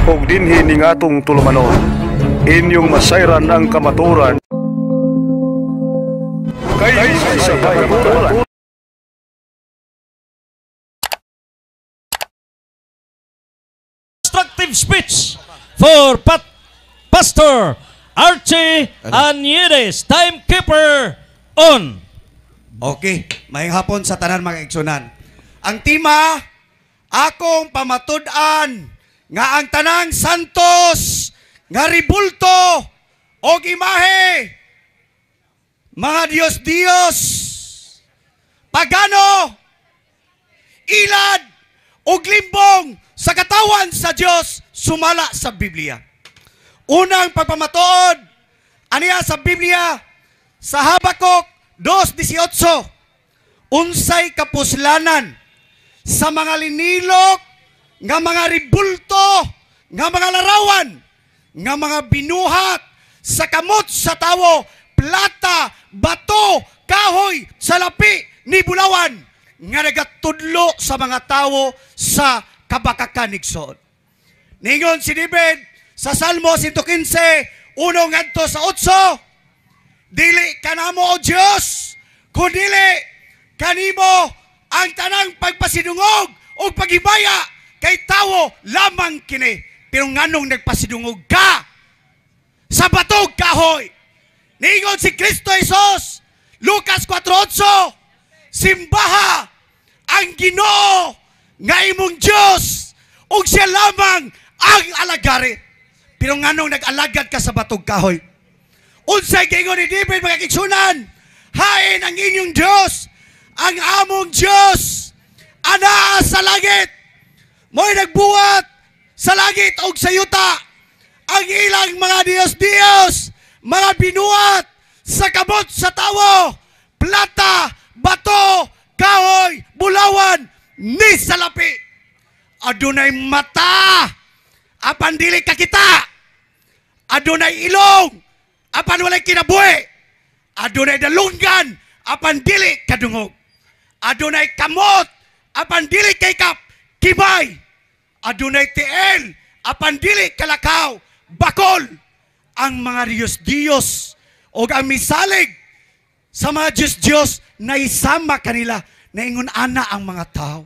ug dinhi ning atong tulumanon. Inyong masayran ang kamaturan kay sa kamaturan. Constructive speech for Pastor Archie Aniedes, timekeeper on. Okay, mayang hapon sa tanan mga igsunan. Ang tema, akong pamatud-an nga ang tanang santos nga ribulto o imahe mga Diyos-Diyos pagano ilad o limbong sa katawan sa Diyos sumala sa Biblia. Unang pagpamatuod aniya sa Biblia sa Habakuk 2:18, unsay kapuslanan sa mga linilok nga mga ribulto nga mga larawan nga mga binuhat sa kamot sa tawo, plata, bato, kahoy, salapi ni bulawan nga nagatudlo sa mga tawo sa kabakakanigsoon. Ningon si David sa Salmo 115, 1 ngadto sa 8, dili kanamo o Dios, kundili kanimo ang tanang pagpasidungog o paghibaya kay tawo lamang kini. Pero nganong nagpasidungog ka sa batog kahoy? Ningon si Kristo Jesus, Lucas 4:8, simbaha ang Ginoo nga imong Dios ug siya lamang ang alagari. Pero nganong nag-alagad ka sa batog kahoy? Unsay gingon ni David mga kigsunan? Hain ang inyong Dios, ang among Dios ana sa langit. Mo'y nagbuhat sa langit o sa yuta ang ilang mga Diyos-Diyos, mga binuhat sa kabot sa tawo, plata, bato, kahoy, bulawan, ni salapi. Adunay mata, apan dili kakita. Adunay ilong, apan walay kinabuhi. Adunay dalunggan, apan dili kadungog. Adunay kamot, apan dili kay kap, kibay. Adunay tiel, apan dili kalakaw, bakol. Ang mga Diyos-Diyos o ang misalig sa mga Diyos-Diyos na isama kanila na ingon ana ang mga tao.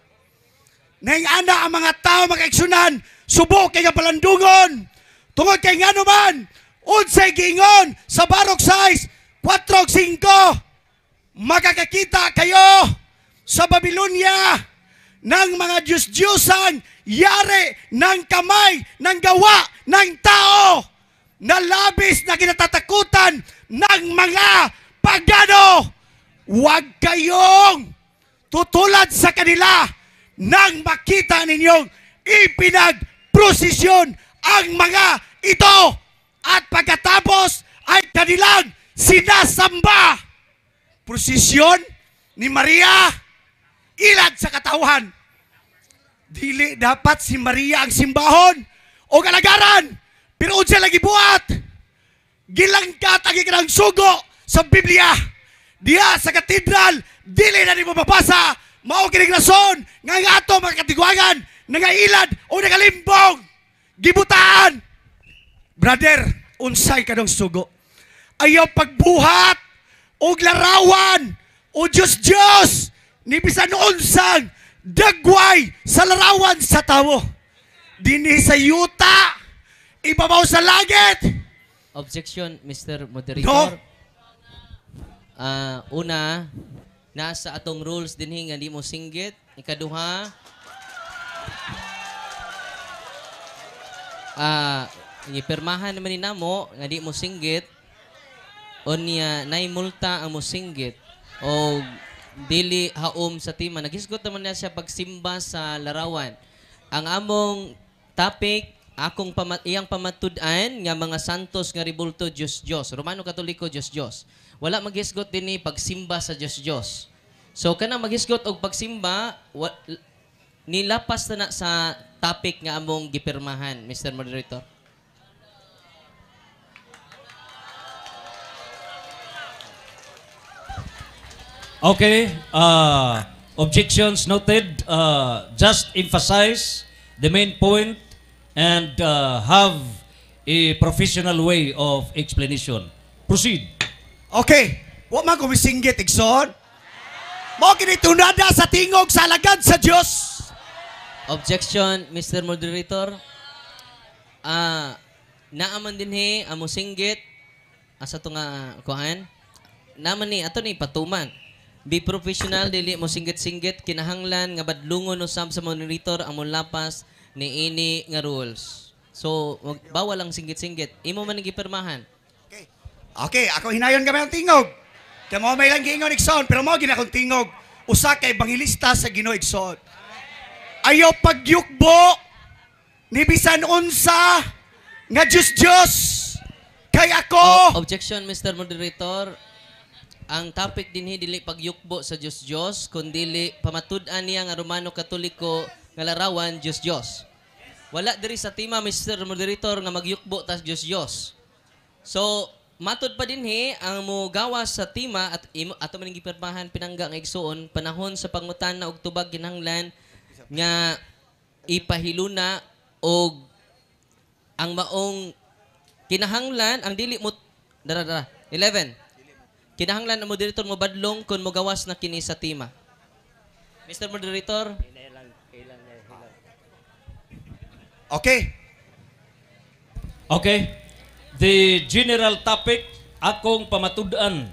Na ana ang mga tao makaigsunan, subo kay nga palandungon. Tungod kay nga naman, unsay giingon sa Barok 6:4-5, makakakita kayo sa Babylonia ng mga Diyos-Diyosan yari ng kamay ng gawa ng tao na labis na kinatatakutan ng mga pagano. Huwag kayong tutulad sa kanila nang makita ninyong ipinagprosesyon ang mga ito at pagkatapos ay kanilang sinasamba. Prosesyon ni Maria, ilad sa katauhan. Dili dapat si Maria ang simbahon o kalagaran. Pero unsa lagi buhat? Gilangkat ang ikanang sugo sa Biblia. Diya sa katedral, dili na ni mababasa. Mao kining rason nga nga ato mga katigwagan, nangailad o nagalimbong. Gibutaan. Brother, unsay kanong sugo? Ayaw pagbuhat o larawan o Diyos-Diyos ni bisan unsang dagway sa larawan sa tawo. Dinhi sa yuta, ibabaw sa langit. Objection, Mr. Moderator. No. Una, nasa atong rules dinhi nga di mo singgit. Ikaduha, ipirmahan naman ni namo nga di mo singgit. Onya nay multa ang mo singgit o dili haom sa tima. Naghisgot naman niya siya pagsimba sa larawan. Ang among topic, iyang pamatud-an nga mga santos nga ribulto Diyos-Diyos. Romano Katoliko Diyos-Diyos. Wala maghisgot din ni pagsimba sa Diyos-Diyos. So kana maghisgot og pagsimba, nilapas na sa topic nga among gipirmahan, Mr. Moderator. Okay, objections noted. Just emphasize the main point and have a professional way of explanation. Proceed. Okay. Wa man ko misinggit, Igsoon. Mo kinitunada sa tingog sa alagad sa Dios. Objection, Mr. Moderator. Naaman din amo singgit asa to nga kuan. Naman ni ato ni patuman. Be professional dili mo singgit-singgit kinahanglan nga badlungon usab sa moderator ang lapas ni ini nga rules. So bawal lang singgit-singgit. Imo man gipirmahan. Okay, ako hinayon gamay ang tingog. Kaya mo may lang giingon Igsoon, pero mo ginakong tingog. Usa kay bangilista sa Ginoo Igsoon. Ayaw pagyukbo ni bisan unsa nga Diyos. Kay ako. Objection, Mr. Moderator. Ang topic dinhi dili pagyukbo sa Diyos, kundi pamatud-an niya nga Romano Katoliko nga larawan Diyos. Wala diri sa tema, Mr. Moderator, nga magyukbo tas Diyos. So, matud pa dinhi ang mo gawas sa tema at ato man gipirmahan pinangga nga igsuon panahon sa pangutan na og tubag kinahanglan nga ipahiluna og ang maong kinahanglan ang dili mo 11 kinahanglan ang moderator mo badlong kung mo gawas na kini sa tema. Mr. Moderator. Okay. Okay. The general topic akong pamatud-an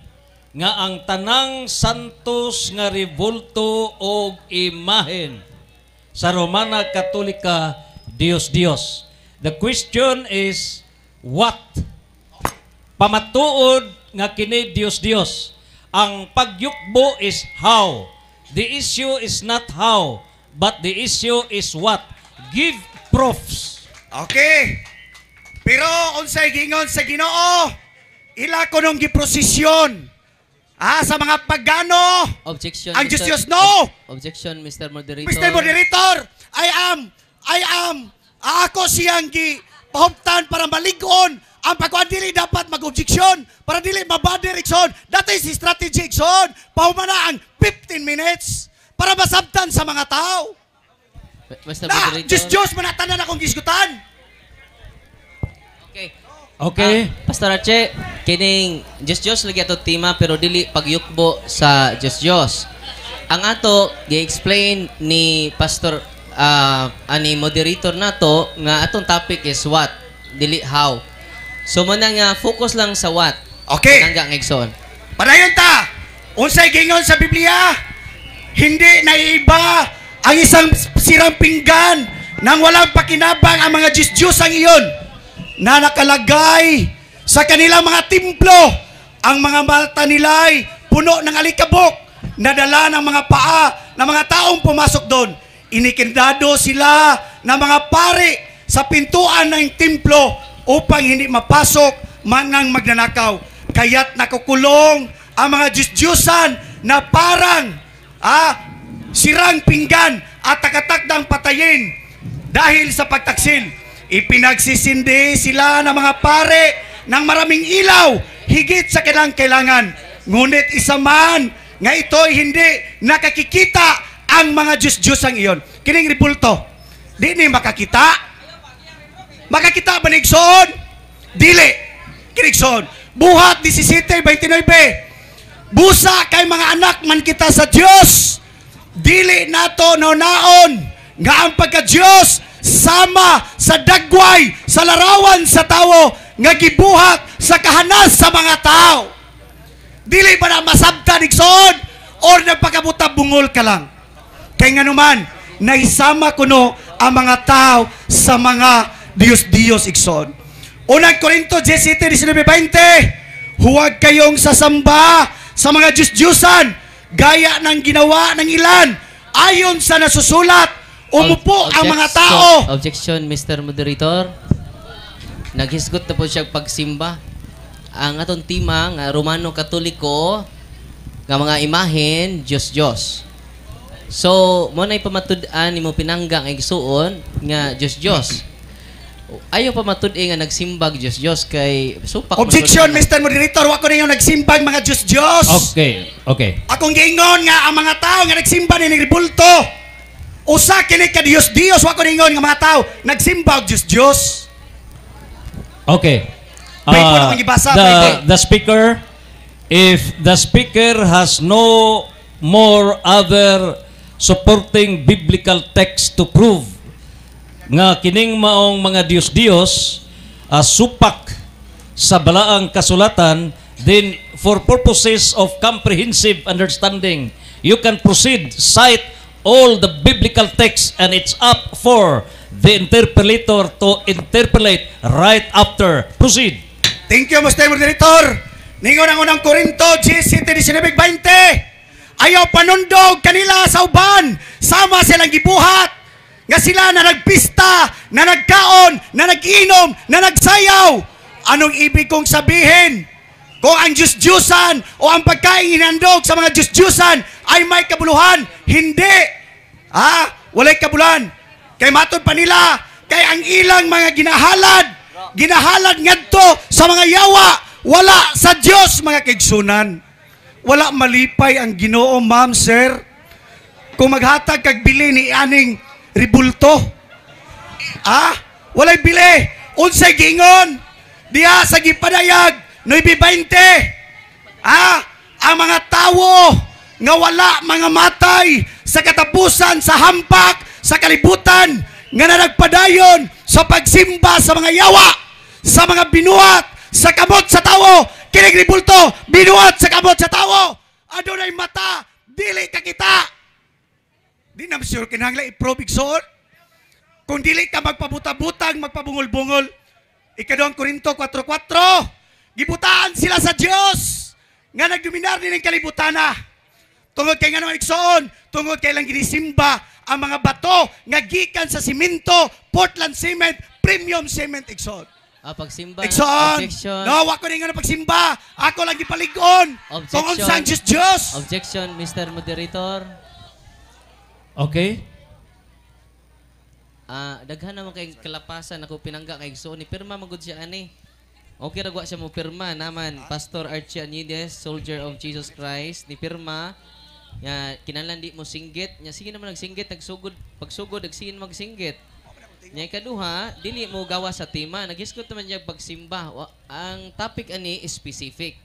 nga ang tanang santos nga revolto og imahen sa Romana Katolika Dios. The question is what? Pamatuod nga kini Dios. Ang pagyukbo is how. The issue is not how, but the issue is what. Give proofs. Okay. Pero unsay gingon sa Ginoo, ila ko nung giprosesyon. Sa mga pagano. Objection. Ang Diyos no. Objection, Mr. Moderator. Mr. Moderator, I am. Ako siyang pahuptan para maligon. Ang pagkuhan dili dapat mag-objection para dili mabader Igsoon. That is strategy Igsoon. Pahumana ang 15 minutes para masabtan sa mga tao. Mr. Na, Moderator. Diyos manatanan akong gisgutan. Okay. Pastor Arche, kining Diyos lagi ato tema pero dili pagyukbo sa Diyos. Ang ato gi-explain ni Pastor ani moderator nato nga atong topic is what, dili how. So muna nga focus lang sa what. Okay. Hanggang Igsoon. Padayon ta. Unsay gingon sa Biblia? Hindi naiiba ang isang sirang pinggan nang walang pakinabang ang mga Diyos ang iyon na nakalagay sa kanilang mga templo. Ang mga mata nila'y puno ng alikabok na dala ng mga paa ng mga taong pumasok doon. Inikindado sila ng mga pari sa pintuan ng templo upang hindi mapasok manang magnanakaw. Kaya't nakukulong ang mga Diyos-Diyosan na parang sirang pinggan at takatakdang patayin dahil sa pagtaksil. Ipinagsisindi sila ng mga pare ng maraming ilaw higit sa kailangan. Ngunit isa man nga ito'y hindi nakakikita ang mga Diyos-Diyosang iyon. Kining ripulto, di ni makakita? Makakita ba ni Igsoon? Dili. Kining Igsoon. Buhat 17:29. Busa kay mga anak man kita sa Diyos. Dili nato naon nga ang pagka-Diyos sama sa dagway, sa larawan sa tao, nga gibuhat sa kahanas sa mga tao. Dili ba na masabtan Igsoon? Or nagpakabuta bungol ka lang? Kaya nga naman, naisama ko no ang mga tao sa mga Diyos Igsoon. Unang Korinto 17:19, huwag kayong sasamba sa mga Diyos-Diyosan gaya ng ginawa ng ilan ayon sa nasusulat. Umupo ang mga tao. Objection, Mr. Moderator. Naghisgot na po siya pagsimba. Ang atong tema nga Romano Katoliko nga mga imahen Diyos. So, mo na ipamatud-an ni mo pinangga ang igsuon nga Diyos. Ayaw pamatud-i nga nagsimbag Diyos kay supak. Objection, Mr. Moderator. Wako na yung nagsimbag mga Diyos. Okay. Akong giingon nga ang mga tao nga nagsimba ni Ribulto Usa kini ka Dios wa ko ningon nga mga tao nagsimba og Dios. Okay. Pwede po naman ibasa, The speaker, if the speaker has no more other supporting biblical text to prove nga kining maong mga Dios supak sa balaang kasulatan, then for purposes of comprehensive understanding, you can proceed, cite all the biblical text, and it's up for the interpolator to interpolate right after. Proceed. Thank you, Mr. Moderator. Ningon ang unang Korinto, G7:19-20. Ayaw panundog kanila sa uban. Sama silang gibuhat. Nga sila na nagpista, na nagkaon, na nag-inom, na nagsayaw. Anong ibig kong sabihin? Kung ang Diyos-Diyosan o ang pagkain hinandog sa mga Diyos-Diyosan ay may kabuluhan, hindi. Walay kabuluhan. Kay matod pa nila, kay ang ilang mga ginahalad ngadto sa mga yawa, wala sa Dios mga kaigsunan. Wala malipay ang Ginoo, ma'am, sir. Kung maghatag kag bili ni aning ribulto. Walay bili. Unsay gingon? Diha sa gipadayag 9:20. Ang mga tawo nga wala mga matay sa katapusan sa hampak sa kalibutan nga nagpadayon sa pagsimba sa mga yawa, sa mga binuhat, sa kamot sa tawo, kining ribulto, binuhat sa kamot sa tawo, adunay mata, dili ka kita. Di na sure kinahanglan i-probe igsoon. Kung dili ka magpabuta-butang, magpabungol-bungol, 2 Korinto 4:4, gibutaan sila sa Dios nga nagdominar din ang kalibutan na. Tungod kay nga naman igsoon, tungod kay lang ginisimba ang mga bato nga gikan sa simento, Portland cement, premium cement igsoon. Pagsimba. Objection. No, wako rin nga na pagsimba. Ako lang gipaligon. Kung unsang Diyos. Objection, Mr. Moderator. Okay. Daghan naman kay kalapasan ako pinangga kay igsoon ni pirma magud siya ani. Okay ra siya mo pirma naman Pastor Archie Anides, Soldier of Jesus Christ, ni pirma nya kinahanglan di mo singgit nya sige naman nagsinggit pagsugod nagsiin magsinggit. Nya ikaduha dili mo gawa sa tema nagisgot naman niya pagsimba. Ang topic ani is specific.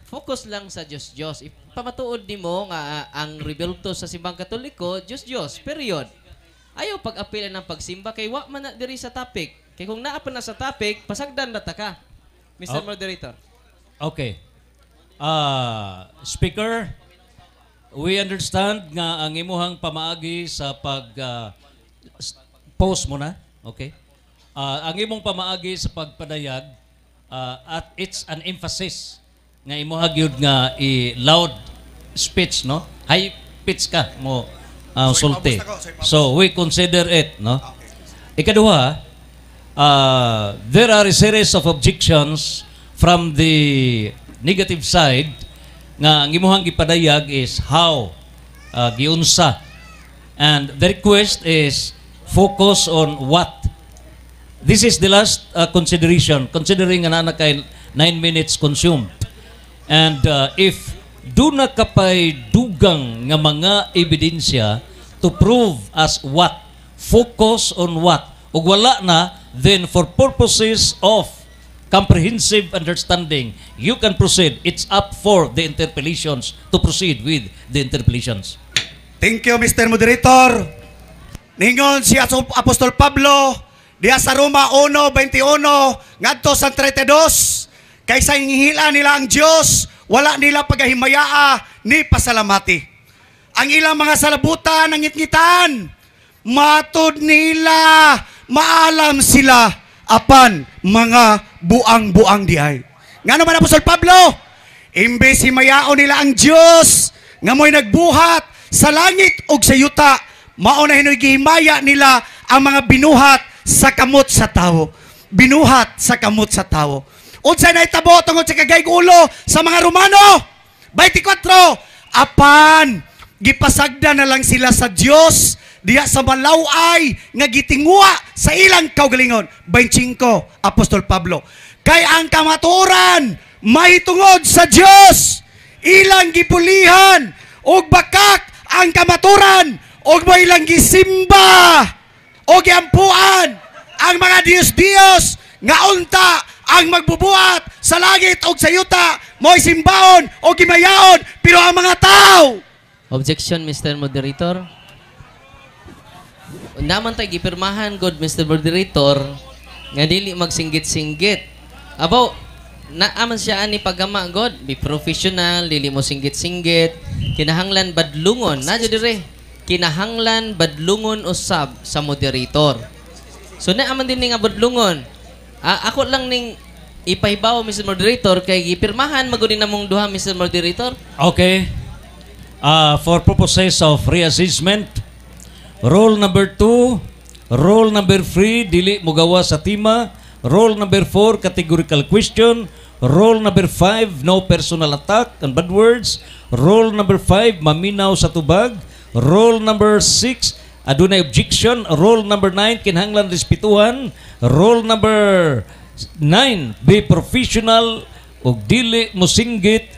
Focus lang sa Diyos. Ipamatuod nimo nga ang rebelto sa simbang Katoliko Diyos period. Ayaw pag-apilan ng pagsimba kay wa man na diri sa topic. Kay kung naa pa na sa topic, pasagdan na ta ka. Mr. Moderator. Okay. Speaker, we understand nga ang imuhang pamaagi sa post mo na. Okay. Ang imong pamaagi sa pagpadayag at it's an emphasis nga imuha gyud nga i-loud speech, no? High pitch ka mo sulti. So we consider it, no? Ikaduha, there are a series of objections from the negative side nga ang imuhang gipadayag is how giunsa, and the request is focus on what. This is the last consideration, considering nga na kay 9 minutes consumed, and if do na kapay dugang nga mga ebidensya to prove as what, focus on what, ug wala na, then for purposes of comprehensive understanding, you can proceed. It's up for the interpellations to proceed with the interpellations. Thank you, Mr. Moderator. Ningon si Apostol Pablo diya sa Roma 1:21 ngadto sa 32, kaysa hingila nila ang Dios, wala nila pagahimayaa ni pasalamati. Ang ilang mga salabutan ang ngitngitan, matod nila, maalam sila apan mga buang-buang diay. Nga naman Apostol Pablo, imbes himayaon nila ang Dios nga mo'y nagbuhat sa langit ug sa yuta, mao na hinoy gihimaya nila ang mga binuhat sa kamot sa tawo. Binuhat sa kamot sa tawo. Unsay nahitabo tungod sa kagaygulo sa mga Romano 24, apan gipasagda na lang sila sa Dios diya sa malaway nga gitingwa sa ilang kaugalingon. 25, Apostol Pablo. Kay ang kamatuoran mahitungod sa Dios, ilang gipulihan ug bakak ang kamaturan og mo ilang gisimba o giampuan ang mga Dios-Dios nga unta ang magbubuhat sa langit o sa yuta mo'y simbaon o gimayaon pero ang mga tao. Objection, Mr. Moderator. Naman tayo gipirmahan, God, Mr. Moderator, nga dili magsinggit-singgit. Abaw, naaman siya ani pagama, God. Be professional, dili mo singgit-singgit. Kinahanglan badlungon. Nadyo dire. Kinahanglan badlungon usab sa moderator. So, naaman din nga badlungon. Ako lang ning ipahibaw, Mr. Moderator, kay gipirmahan, magunin na mong duha, Mr. Moderator. Okay. For purposes of reassessment, rule number 2, rule number 3, dili mo gawa sa tima. Rule number 4, categorical question. Rule number 5, no personal attack and bad words. Rule number 5, maminaw sa tubag. Rule number 6, adunay objection. Rule number 9, kinahanglan respetuhan. Rule number 9, be professional og dili mo singgit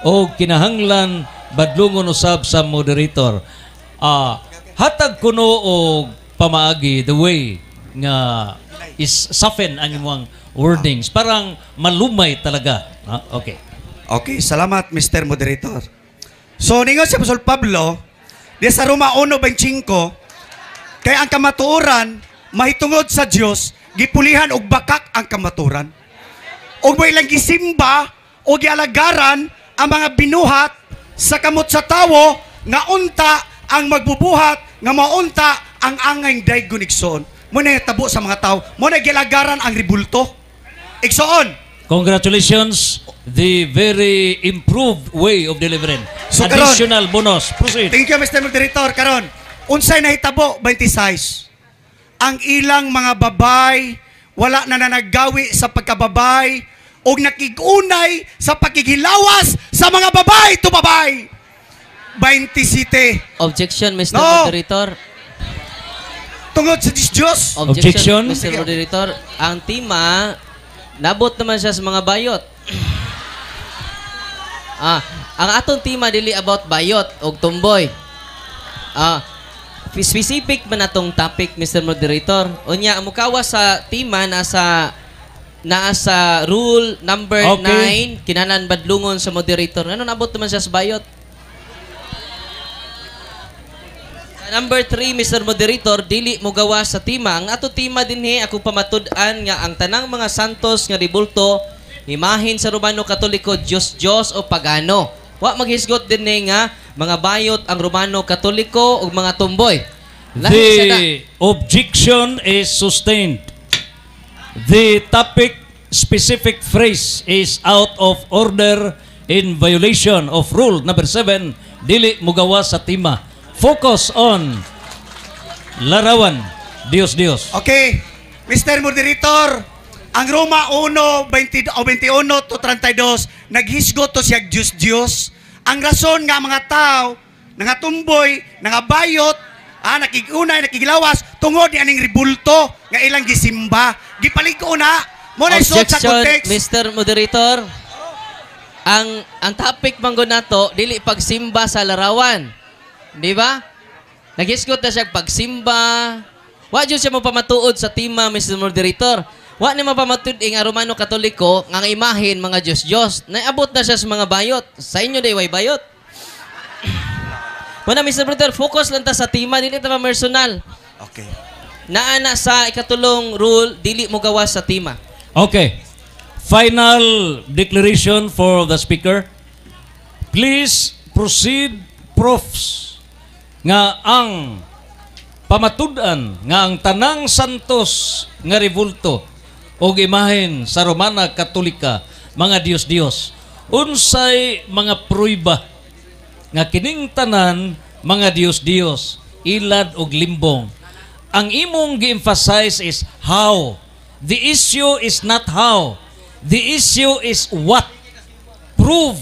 o kinahanglan badlungon usab sa moderator. Hatag kuno og pamaagi the way nga is soften ang imong wordings. Parang malumay talaga. Okay. Okay, salamat Mr. Moderator. So, ningon si Apostol Pablo, di sa Roma 1:25, kay ang kamatuoran, mahitungod sa Dios, gipulihan og bakak ang kamaturan. Og may ilang gisimba, o gialagaran, ang mga binuhat, sa kamot sa tawo, nga unta ang magbubuhat, nga maunta ang angay daygon igsoon. Muna tabo sa mga tao, muna gialagaran ang ribulto. Igsoon. Congratulations, the very improved way of delivering. So, additional bonus. Proceed. Thank you, Mr. Moderator. Karon, unsay nahitabo 26. Ang ilang mga babay wala na nanagawi sa pagkababay o nakigunay sa pagkikilawas sa mga babay to babay. 27. Objection, Mr. No. Moderator. Tungod sa Diyos. Objection. Mr. Moderator. Ang tima, nabot naman siya sa mga bayot. Ang atong tima dili about bayot o tumboy. Specific man atong topic, Mr. Moderator. Unya, mukawa sa tima nasa rule number 9, kinanan badlungon sa moderator. Ano nabot naman siya sa bayot? Number 3, Mr. Moderator, dili mo gawa sa tima. Ang ato tima dinhi, ako pamatud-an nga ang tanang mga santos nga ribulto, imahin sa Romano Katoliko, Diyos o pagano. Wa maghisgot din nga mga bayot ang Romano Katoliko o mga tumboy. The objection is sustained. The topic specific phrase is out of order in violation of rule number 7, dili mo gawa sa tima. Focus on larawan. Dios. Okay. Mr. Moderator, ang Roma 1:21 to 32, naghisgot to siya Diyos. Ang rason nga mga tao, nga tumboy, nga bayot, nakigunay, nakigilawas, tungod ni aning ribulto, nga ilang gisimba. Gipaligo na. Muna isuot sa context. Mr. Moderator, ang topic manggo nato, dili pagsimba sa larawan. Di ba? Nag-isgot na siya pagsimba. Wa dyan siya mapamatuod sa tima, Mr. Moderator. Wa ni mapamatuod ang Romano Katoliko nga imahin mga Diyos. Naabot na siya sa mga bayot. Sa inyo day way bayot. Muna, Mr. Moderator, focus lang ta sa tima, dili ta personal. Okay. Naana sa ikatulong rule, dili mo gawa sa tima. Okay. Final declaration for the speaker. Please proceed, profs, nga ang pamatud-an nga ang tanang santos nga ribulto o imahen sa Romana Katolika, mga Diyos, unsay mga pruiba nga kining tanan mga Diyos, ilad og limbong. Ang imong gi-emphasize is how. The issue is not how. The issue is what. Prove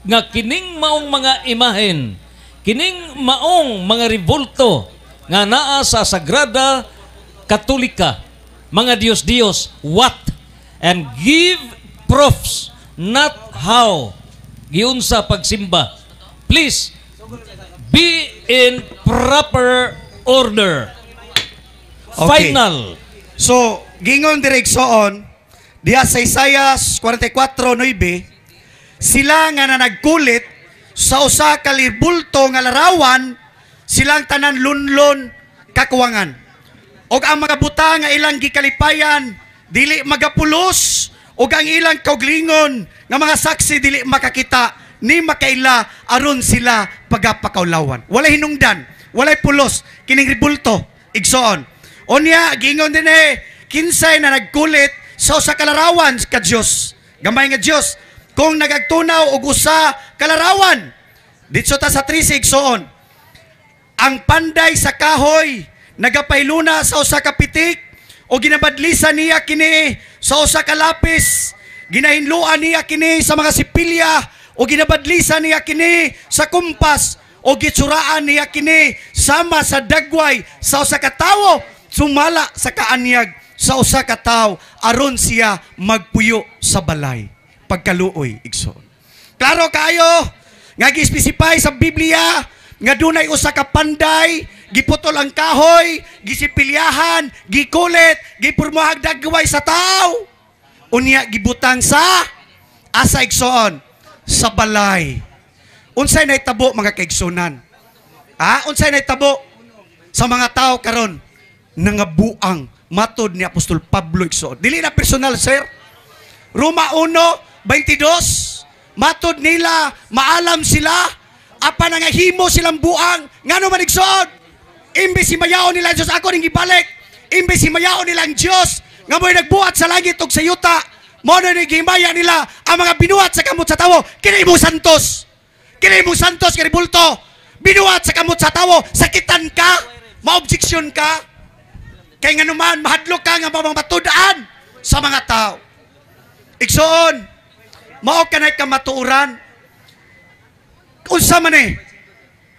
nga kining maong mga imahen, kining maong mga ribulto nga naa sa Sagrada Katolika, mga Diyos, what? And give proofs, not how. Giunsa pagsimba. Please, be in proper order. Okay. Final. So, gingon direksoon, diha sa Isaias 44:9, sila nga na nagkulit sa usa ka libulto nga larawan, silang tanan lunlon kakuwangan. Og ang mga buta nga ilang gikalipayan, dili magapulos, og ang ilang kauglingon nga mga saksi dili makakita, ni makaila aron sila pagapakaulawan. Walay hinungdan, walay pulos, kining ribulto, igsoon. Onya, gingon din kinsay na nagkulit sa usa ka larawan ka Dios, gamay nga Dios, kung nagagtunaw og usa ka larawan. Dito ta sa 3 igsoon, ang panday sa kahoy nagapayluna sa usa ka pitik o ginabadlisan niya kini sa usa ka lapis, ginahinluan niya kini sa mga sipilya o ginabadlisan niya kini sa kumpas o gitsuraan niya kini sama sa dagway sa usa ka tawo, sumala sa kaanyag sa usa ka tawo aron siya magpuyo sa balay. Pagkaluoy, igsoon. Klaro kayo nga gi-specify sa Biblia nga dunay usa ka panday, giputol ang kahoy, gisipilyahan, gikulit, gipurmohag dagway sa tawo. Unya gibutang sa asa, igsoon, sa balay. Unsay nahitabo mga kaigsunan? Unsay nahitabo sa mga tao karon? Nangabuang matod ni Apostol Pablo, igsoon. Dili na personal, sir. Roma 1:22, matod nila, maalam sila, apa nangahimo silang buang, ngano man igsoon. Imbes himayaon nila ang Diyos, ako ning gibalik. Imbes himayaon nila ang Diyos, nga mo'y nagbuhat sa langit ug sa yuta, mo na nagihimaya nila ang mga binuhat sa kamot sa tawo. Kini imong santos. Kini imong santos, karibulto. Binuhat sa kamot sa tawo, sakitan ka, maobjeksyon ka, kay nga naman, mahadlok ka nga mamatudan sa mga tao. Igsoon, mao kanay ka matuuran. Unsa man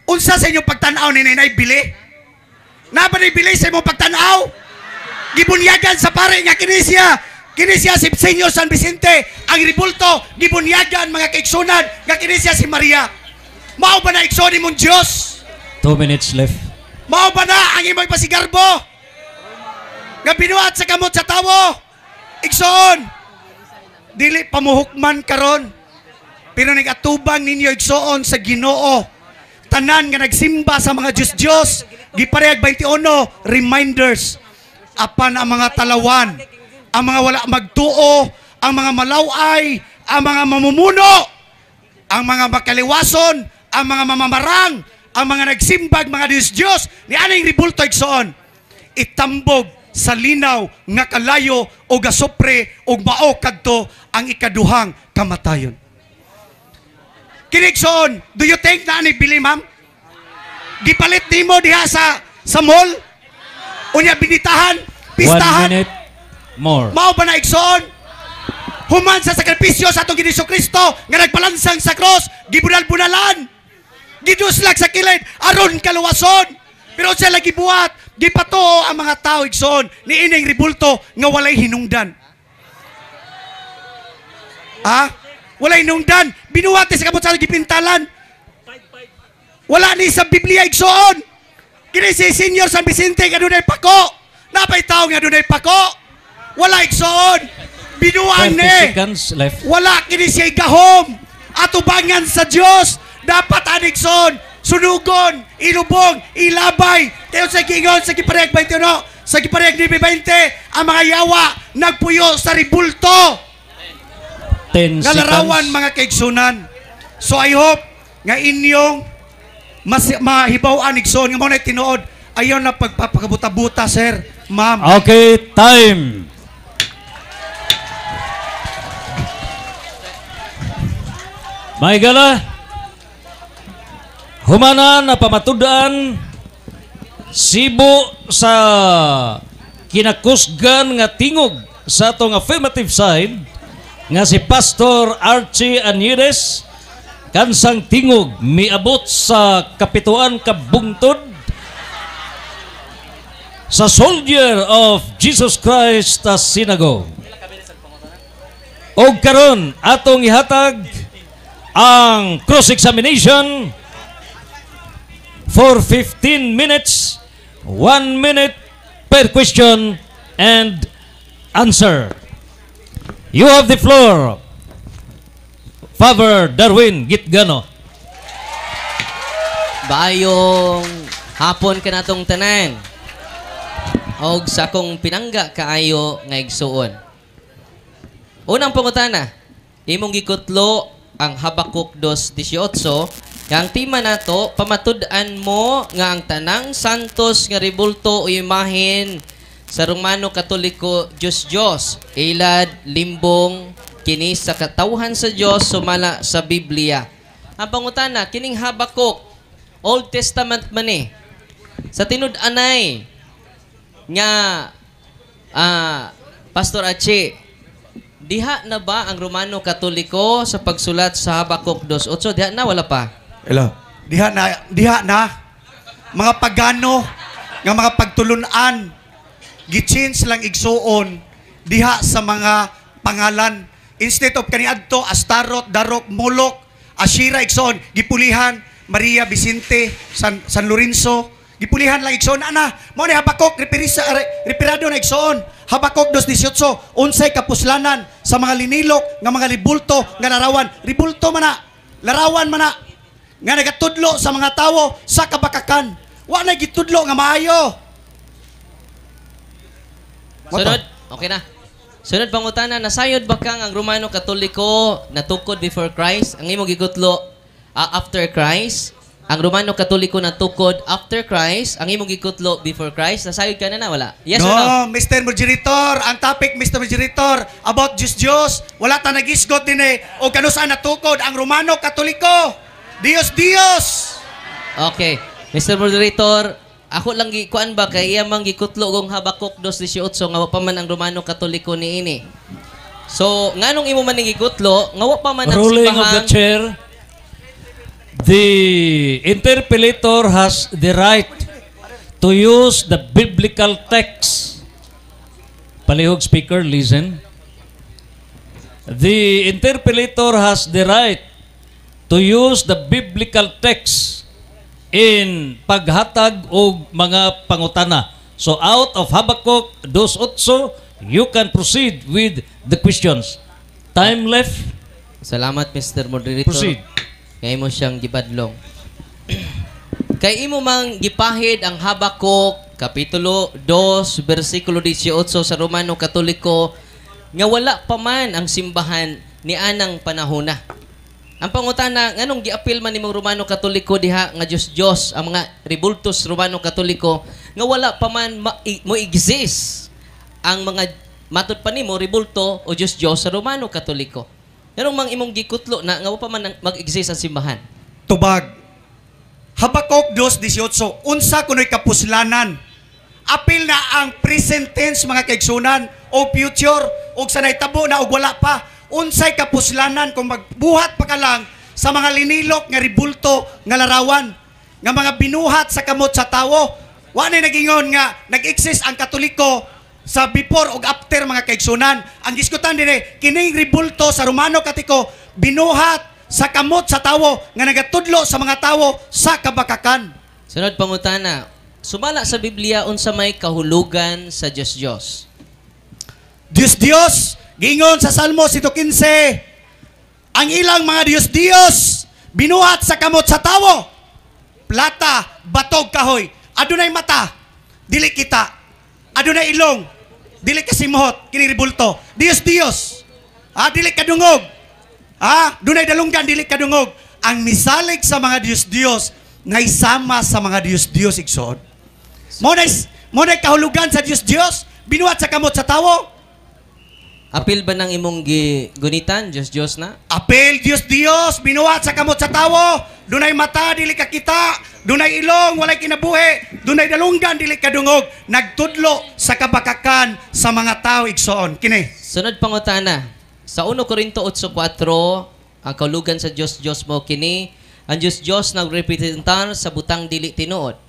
unsa sa inyong pagtanaw ni Nanay Bili? Na ba ni Bili sa imong pagtanaw? Gibunyagan sa pare nga kinisya si Senyor San Vicente, ang ribulto, gibunyagan mga kaigsunan nga kinisya si Maria. Mao ba na igsoon imong Dios? 2 minutes left. Mao ba na ang imong pasigarbo? Nga binuhat sa kamot sa tawo? Igsoon, dili pamuhukman karon, pero nagatubang ninyo igsoon sa Ginoo. Tanan nga nagsimba sa mga Diyos, giparehag 21 reminders. Apan ang mga talawan, ang mga wala magtuo, ang mga malaway, ang mga mamumuno, ang mga makaliwason, ang mga mamamarang, ang mga nagsimbag, mga Diyos, ni aning ribulto igsoon, itambog sa linaw nga kalayo o gasopre o mao kadto ang ikaduhang kamatayon. Kinigsoon, do you think na ani Bili, ma'am? Gipalit nimo diha sa mall? Unya binitahan, 1 pistahan. minute more. Mao ba na igsoon? Human sa sakripisyo sa atong Ginoong Kristo nga nagpalansang sa cross, gibunal-bunalan, giduslag sa kilid aron kaluwason. Pero siya lagi buhat, gipatuo ang mga tao igsoon ni ining ribulto nga walay hinungdan. Walay hinungdan, binuhat sa kamot sa gipintalan. Wala ni sa Biblia igsoon. Kini si Senyor San Vicente nga dunay pako. Napay tao nga dunay pako. Wala igsoon. Binuhan 30 ni. seconds left. Wala kini siya gahom. Atubangan sa Dios. Dapat anigson, sunugon, ilubong, ilabay. Tayo sa gingon sa giparehag 21, sa giparehag 20, ang mga yawa nagpuyo sa ribulto. 10 Nga larawan seconds. mga kaigsunan. So I hope nga inyong mahibaw-an igsoon nga mo na tinuod. Ayaw na pagpapakabuta-buta, sir, ma'am. Okay, time. May gala, humana na pamatudan Sibo sa kinakusgan nga tingog sa atong affirmative side nga si Pastor Archie Anires kansang tingog miabot sa kapituan ka bungtod sa Soldier of Jesus Christ Synagogue. Og karon atong ihatag ang cross-examination for 15 minutes, 1 minute per question and answer. You have the floor. Father Darwin Gitgano. Bayong hapon ka natong tanan. Og sa akong pinangga kaayo nga igsuon. Unang pangutana, imong gikutlo ang Habakuk 2:18. Ang tema nato, pamatud-an mo nga ang tanang santos nga ribulto o imahin sa Romano Katoliko Diyos, ilad, limbong, kini sa katawhan sa Diyos sumala sa Biblia. Ang pangutana, kining Habakuk, Old Testament man eh. Sa tinud-anay nga Pastor Achi, diha na ba ang Romano Katoliko sa pagsulat sa Habakuk 2:8? Diha na, wala pa? Hello. Diha na. Mga pagano, nga mga pagtulunan, gi-change lang igsuon, diha sa mga pangalan. Instead of kaniadto, Astarot, Darok, Molok, Ashira, igsuon, gipulihan, Maria, Vicente, San Lorenzo, gipulihan lang igsuon. Ana, mo ni Habakuk, reperado na igsuon. Habakuk 2:18, unsay kapuslanan sa mga linilok, nga mga ribulto, nga larawan. Ribulto man na, larawan man na, nga nagatudlo sa mga tawo sa kabakakan. Wa na gitudlo nga maayo. Sunod, okay na. Sunod pangutana, nasayod ba kang ang Romano Katoliko natukod before Christ? Ang imong gigutlo after Christ? Ang Romano Katoliko natukod after Christ? Ang imong gigutlo before Christ? Nasayod ka na wala? Yes or no? Mr. Moderator, ang topic, Mr. Moderator, about Diyos. Wala ta nagisgot din o kano saan natukod ang Romano Katoliko. Diyos! Okay. Mr. Moderator, ako lang kuan ba kay iya mang gikutlo gong Habakuk 2:18 nga wa pa man ang Romano Katoliko niini. So, nganong imo man gikutlo, nga wa pa man ang Ruling of the simbahan. chair. The interpellator has the right to use the biblical text. Palihog speaker, listen. The interpellator has the right to use the biblical text in paghatag og mga pangutana. So out of Habakuk 2:8, you can proceed with the questions. Time left. Salamat, Mr. Moderator. Proceed. Kaya mo siyang gibadlong. Kay imo mang gipahid ang Habakuk kapitulo 2 bersikulo 18 sa Romano Katoliko nga wala pa man ang simbahan ni anang panahona. Ang pangutana, nganong giapil man nimong Romano Katoliko diha nga Diyos ang mga ribultos Romano Katoliko nga wala pa man mo exist ang mga matud pa nimo ribulto o Diyos sa Romano Katoliko. Nganong mang imong gikutlo na nga wala pa man mag-exist ang simbahan? Tubag. Habakuk 2:18, unsa kuno'y kapuslanan. Apil na ang present tense mga kaigsunan o future o sanay tabo na o wala pa. Unsay kapuslanan kung magbuhat pa ka lang sa mga linilok nga ribulto nga larawan nga mga binuhat sa kamot sa tawo. Wa na nagingon nga nag-exist ang Katoliko sa before ug after mga kaigsunan. Ang diskutan din kining ribulto sa Romano Katoliko binuhat sa kamot sa tawo nga nagatudlo sa mga tawo sa kabakakan. Sunod pangutana, sumala sa Biblia unsa may kahulugan sa Diyos. Diyos, gingon sa Salmo 115, ang ilang mga Diyos binuhat sa kamot sa tawo, plata, batog, kahoy, adunay mata, dili kita, adunay ilong, dili kasimhot, kini ribulto, Diyos, dili kadungog, dunay dalunggan, dili kadungog, ang misalig sa mga Diyos, na isama sa mga Diyos, igsoon. Mo na kahulugan sa Diyos, binuhat sa kamot sa tawo. Apil ba ng imong gunitan, Diyos na? Apel, Diyos, binuhat sa kamot sa tawo. Dunay mata, dili ka kita. Dunay ilong, walay kinabuhi. Dunay dalunggan, dili ka dungog. Nagtudlo sa kabakakan sa mga tao, igsoon. Kini. Sunod pangutana. Sa 1 Corinto 8:4, ang kahulugan sa Diyos mo kini, ang Diyos nagrepresentar sa butang dili tinuod.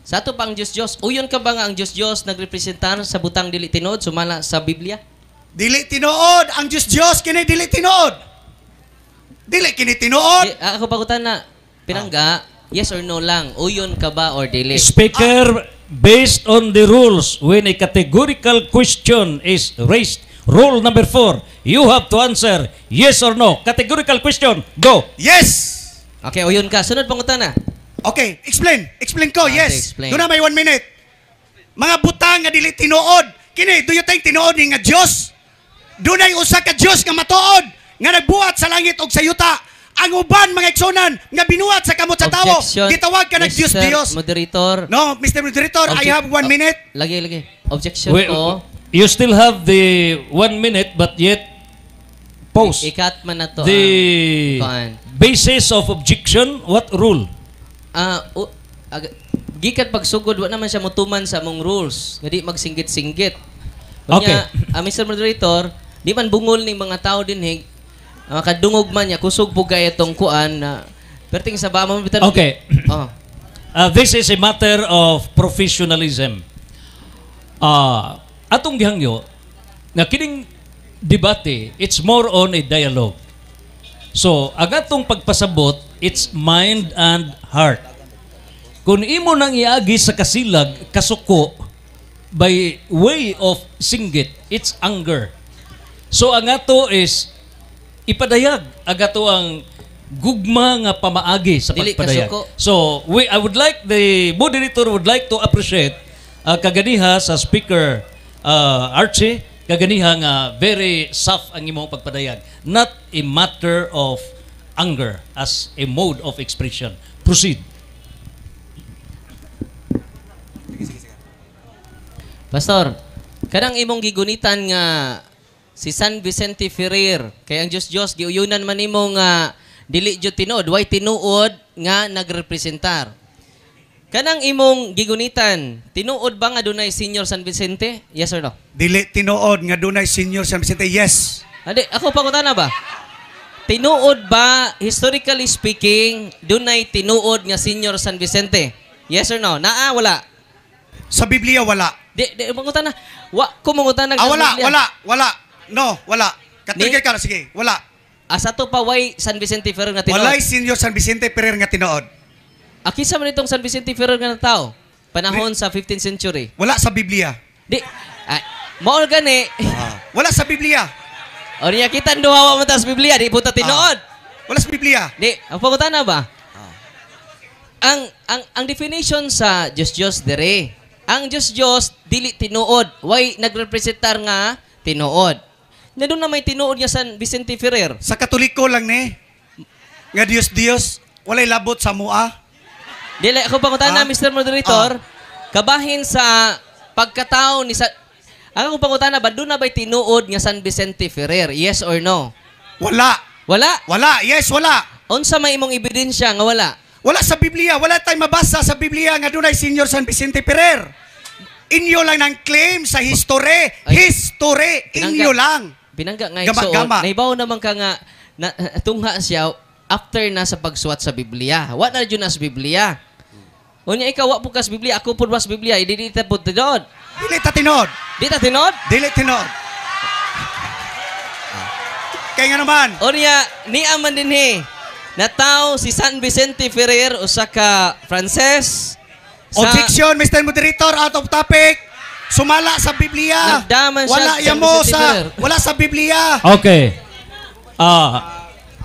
Sa ato pang Diyos, uyon ka ba nga ang Diyos nagrepresentar sa butang dili tinuod sumala sa Biblia? Dili tinuod, ang Diyos, kini dili tinuod. Dili kini tinuod. Ako pagutan na, pinangga, Yes or no lang. Uyon ka ba or dili? Speaker, based on the rules, when a categorical question is raised, rule number 4, you have to answer yes or no. Categorical question, go. Yes! Okay, uyon ka. Sunod pangutana. Okay, explain. Explain ko, Okay, yes. explain. Doon na may 1 minute. Mga butang nga dili tinuod. Kini, do you think tinuod ni nga Diyos? Doon ay usa ka Diyos nga matuod, nga nagbuhat sa langit o sa yuta. Ang uban, mga iksonan, nga binuhat sa kamot sa tao. Objection, Gitawag ka ng Diyos, Mr. Diyos. Moderator. No, Mr. Moderator, I have 1 minute. Lagi. Objection ko. You still have the 1 minute, but yet pause. Ikat man na to. The kuan. basis of objection, what rule? Gikan pagsugod, wa naman siya mutuman sa among rules. Nga di magsinggit-singgit. Okay. Mr. Moderator, di man bungol ning mga tao dinhig, kadungog man niya, kusog po kaya itong kuan na perting sa ba mo bitan. Okay. Oh. This is a matter of professionalism. Atong gihangyo, nga kining debate, it's more on a dialogue. So, ang atong pagpasabot, it's mind and heart. Kung imo nang iagi sa kasilag, kasuko, by way of singgit, it's anger. So, ang ato is, ipadayag, ang ato ang gugma nga pamaagi sa Dili pagpadayag. kasuko. So, I would like, the moderator would like to appreciate kaganiha sa Speaker Archie, kaganiha nga very soft ang imong pagpadayag. Not a matter of anger as a mode of expression. Proceed. Pastor, kanang imong gigunitan nga si San Vicente Ferrer, kay ang Diyos giuyunan man nimo nga dili jud tinuod, way tinuod nga nagrepresentar. Kanang imong gigunitan, tinuod ba nga dunay Senior San Vicente? Yes or no? Dili tinuod nga dunay Senior San Vicente, yes. Adi, ako pangutana ba? Tinuod ba, historically speaking, dunay tinuod nga Senior San Vicente? Yes or no? Naa, wala? Sa Biblia, wala. Di, mangutana. Kung mangutana. Wala. No, wala. Katigay ka na, sige, wala. Asa to pa, way San Vicente Ferrer nga tinuod? Walay Senior San Vicente Ferrer nga tinuod. Akisa man itong San Vicente Ferrer nga tao? Panahon sa 15th century. Wala sa Biblia. Di, maol gani. Wala sa Biblia. O niya kita duhawa mo sa Biblia, di puta tinuod. Wala sa Biblia. Di, ang pangutana ba? Ang definition sa Diyos dere. Ang Diyos dili tinuod. Way nagrepresentar nga tinuod. Na doon na may tinuod nga San Vicente Ferrer. Sa Katoliko lang ni. Nga Diyos, walay labot sa mua. Dili, ako pangutana, Mr. Moderator, kabahin sa pagkatao ni ang akong pangutana ba, doon na ba'y tinuod nga San Vicente Ferrer? Yes or no? Wala. Wala? Wala. Yes, wala. Unsa may imong ebidensya nga wala? Wala sa Biblia. Wala tayong mabasa sa Biblia nga dunay Senior San Vicente Ferrer. Inyo lang ng claim sa history. History. Inyo lang. Pinangga nga Gama-gama. naibaw naman ka nga tungha siya after na sa pagsuwat sa Biblia. Wa na dyan na sa Biblia. Unya ikaw, wa po ka sa Biblia. Ako po ba sa Biblia? Hindi ta po tinod. Dili ta tinod. Di ta tinod? Dili tinod. Kaya nga naman. Unya, niya man din nataw si San Vicente Ferrer o sa ka Frances. Objection, Mr. Moderator, out of topic. Sumala sa Biblia. Nagdaman siya Wala sa yan mo Vicente Ferrer. wala sa Biblia. Okay.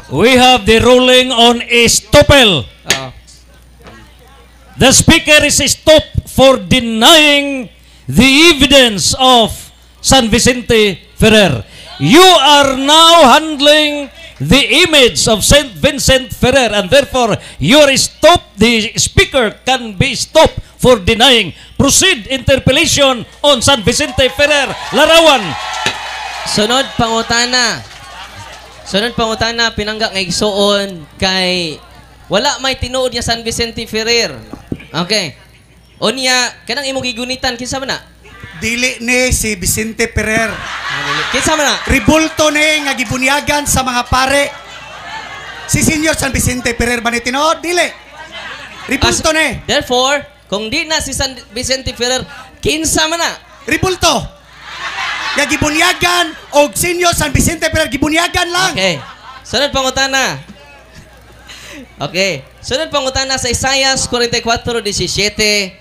We have the ruling on estoppel. The speaker is stopped for denying the evidence of San Vicente Ferrer. You are now handling the image of Saint Vincent Ferrer and therefore you are stopped. The speaker can be stopped for denying. Proceed interpellation on San Vicente Ferrer. Larawan. Sunod pangutana, pinangga nga igsuon kay wala may tinuod nga San Vicente Ferrer. Okay. Unya, kanang imong gigunitan, kinsa man na? Dili ni si Vicente Ferrer. Kinsa man na? Ribulto ni nga gibunyagan sa mga pare. Si Senior San Vicente Ferrer ba ni tinuod? Dili. Ribulto ni. Therefore, kung di na si San Vicente Ferrer, kinsa man na? Ribulto. Nga gibunyagan o Senior San Vicente Ferrer gibunyagan lang. Okay. Sunod pangutana. Okay. Sunod pangutana sa Isaias 44:17.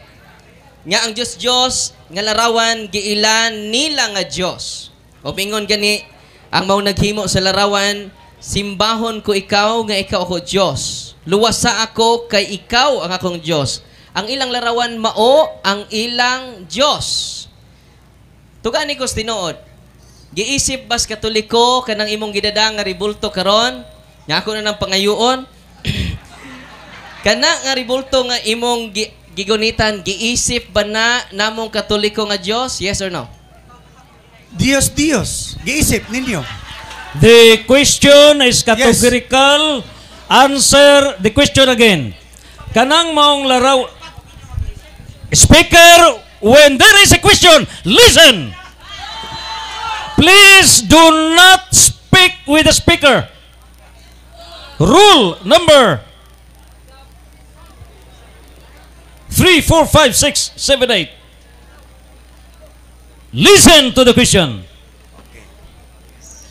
Nga ang Diyos nga larawan giilan nila nga Diyos. O pingon gani ang mao naghimo sa larawan, simbahon ko ikaw nga ikaw ako Diyos. Luwasa ako kay ikaw ang akong Diyos. Ang ilang larawan mao ang ilang Diyos. Tuga ni Kos tinuod. Giisip bas Katoliko kanang imong gidada nga ribulto karon? Nga ako na ng pangayuon. Kana nga ribulto nga imong gigunitan, giisip ba na namong Katoliko nga Diyos? Yes or no? Dios, giisip ninyo. The question is categorical. Answer the question again. Kanang maong laraw... Speaker, when there is a question, listen! Please do not speak with the speaker. Rule number 3, 4, 5, 6, 7, 8. Listen to the question.